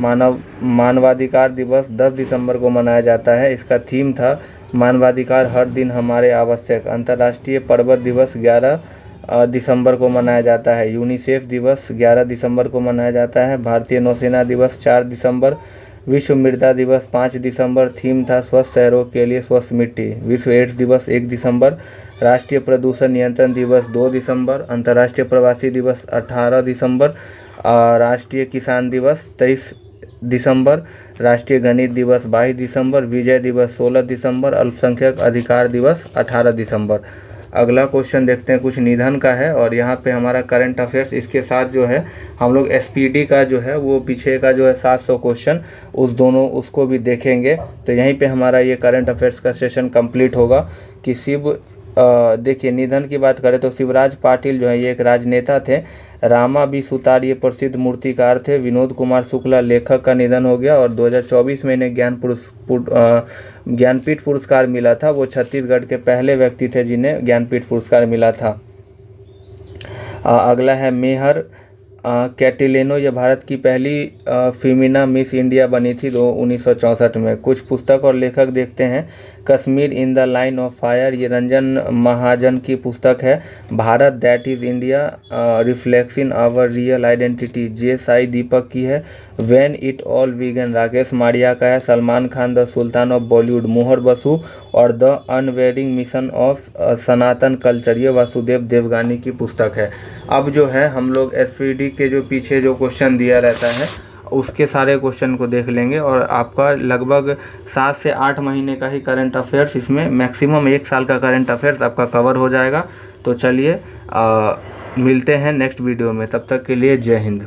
[SPEAKER 1] मानवाधिकार दिवस 10 दिसंबर को मनाया जाता है। इसका थीम था मानवाधिकार हर दिन हमारे आवश्यक। अंतर्राष्ट्रीय पर्वत दिवस 11 दिसंबर को मनाया जाता है। यूनिसेफ दिवस 11 दिसंबर को मनाया जाता है। भारतीय नौसेना दिवस 4 दिसंबर। विश्व मृदा दिवस 5 दिसंबर। थीम था स्वस्थ शहरों के लिए स्वस्थ मिट्टी। विश्व एड्स दिवस 1 दिसंबर। राष्ट्रीय प्रदूषण नियंत्रण दिवस 2 दिसंबर। अंतर्राष्ट्रीय प्रवासी दिवस 18 दिसंबर। राष्ट्रीय किसान दिवस 23 दिसंबर। राष्ट्रीय गणित दिवस 22 दिसंबर। विजय दिवस 16 दिसंबर। अल्पसंख्यक अधिकार दिवस 18 दिसंबर। अगला क्वेश्चन देखते हैं, कुछ निधन का है और यहाँ पे हमारा करंट अफेयर्स, इसके साथ जो है हम लोग एसपीडी का जो है वो पीछे का जो है 700 क्वेश्चन उसको भी देखेंगे। तो यहीं पे हमारा ये करंट अफेयर्स का सेशन कंप्लीट होगा। कि देखिए निधन की बात करें तो शिवराज पाटिल जो है ये एक राजनेता थे। रामा बी सुतार ये प्रसिद्ध मूर्तिकार थे। विनोद कुमार शुक्ला लेखक का निधन हो गया और 2024 में इन्हें ज्ञानपीठ पुरस्कार मिला था। वो छत्तीसगढ़ के पहले व्यक्ति थे जिन्हें ज्ञानपीठ पुरस्कार मिला था। अगला है मेहर कैटिलेनो, ये भारत की पहली फीमेना मिस इंडिया बनी थी 1964 में। कुछ पुस्तक और लेखक देखते हैं। Kashmir in the line of fire, ये रंजन महाजन की पुस्तक है। Bharat that is India reflection our real identity, J Sai Deepak की है। When it all began, Rakesh Maria का है। Salman Khan the sultan of Bollywood, Mohar Basu. और the unwavering mission of Sanatan culture, ये वासुदेव देवगानी की पुस्तक है। अब जो है हम लोग एसपीडी के जो पीछे जो क्वेश्चन दिया रहता है उसके सारे क्वेश्चन को देख लेंगे और आपका लगभग 7 से 8 महीने का ही करंट अफेयर्स, इसमें मैक्सिमम 1 साल का करंट अफेयर्स आपका कवर हो जाएगा। तो चलिए मिलते हैं नेक्स्ट वीडियो में, तब तक के लिए जय हिंद।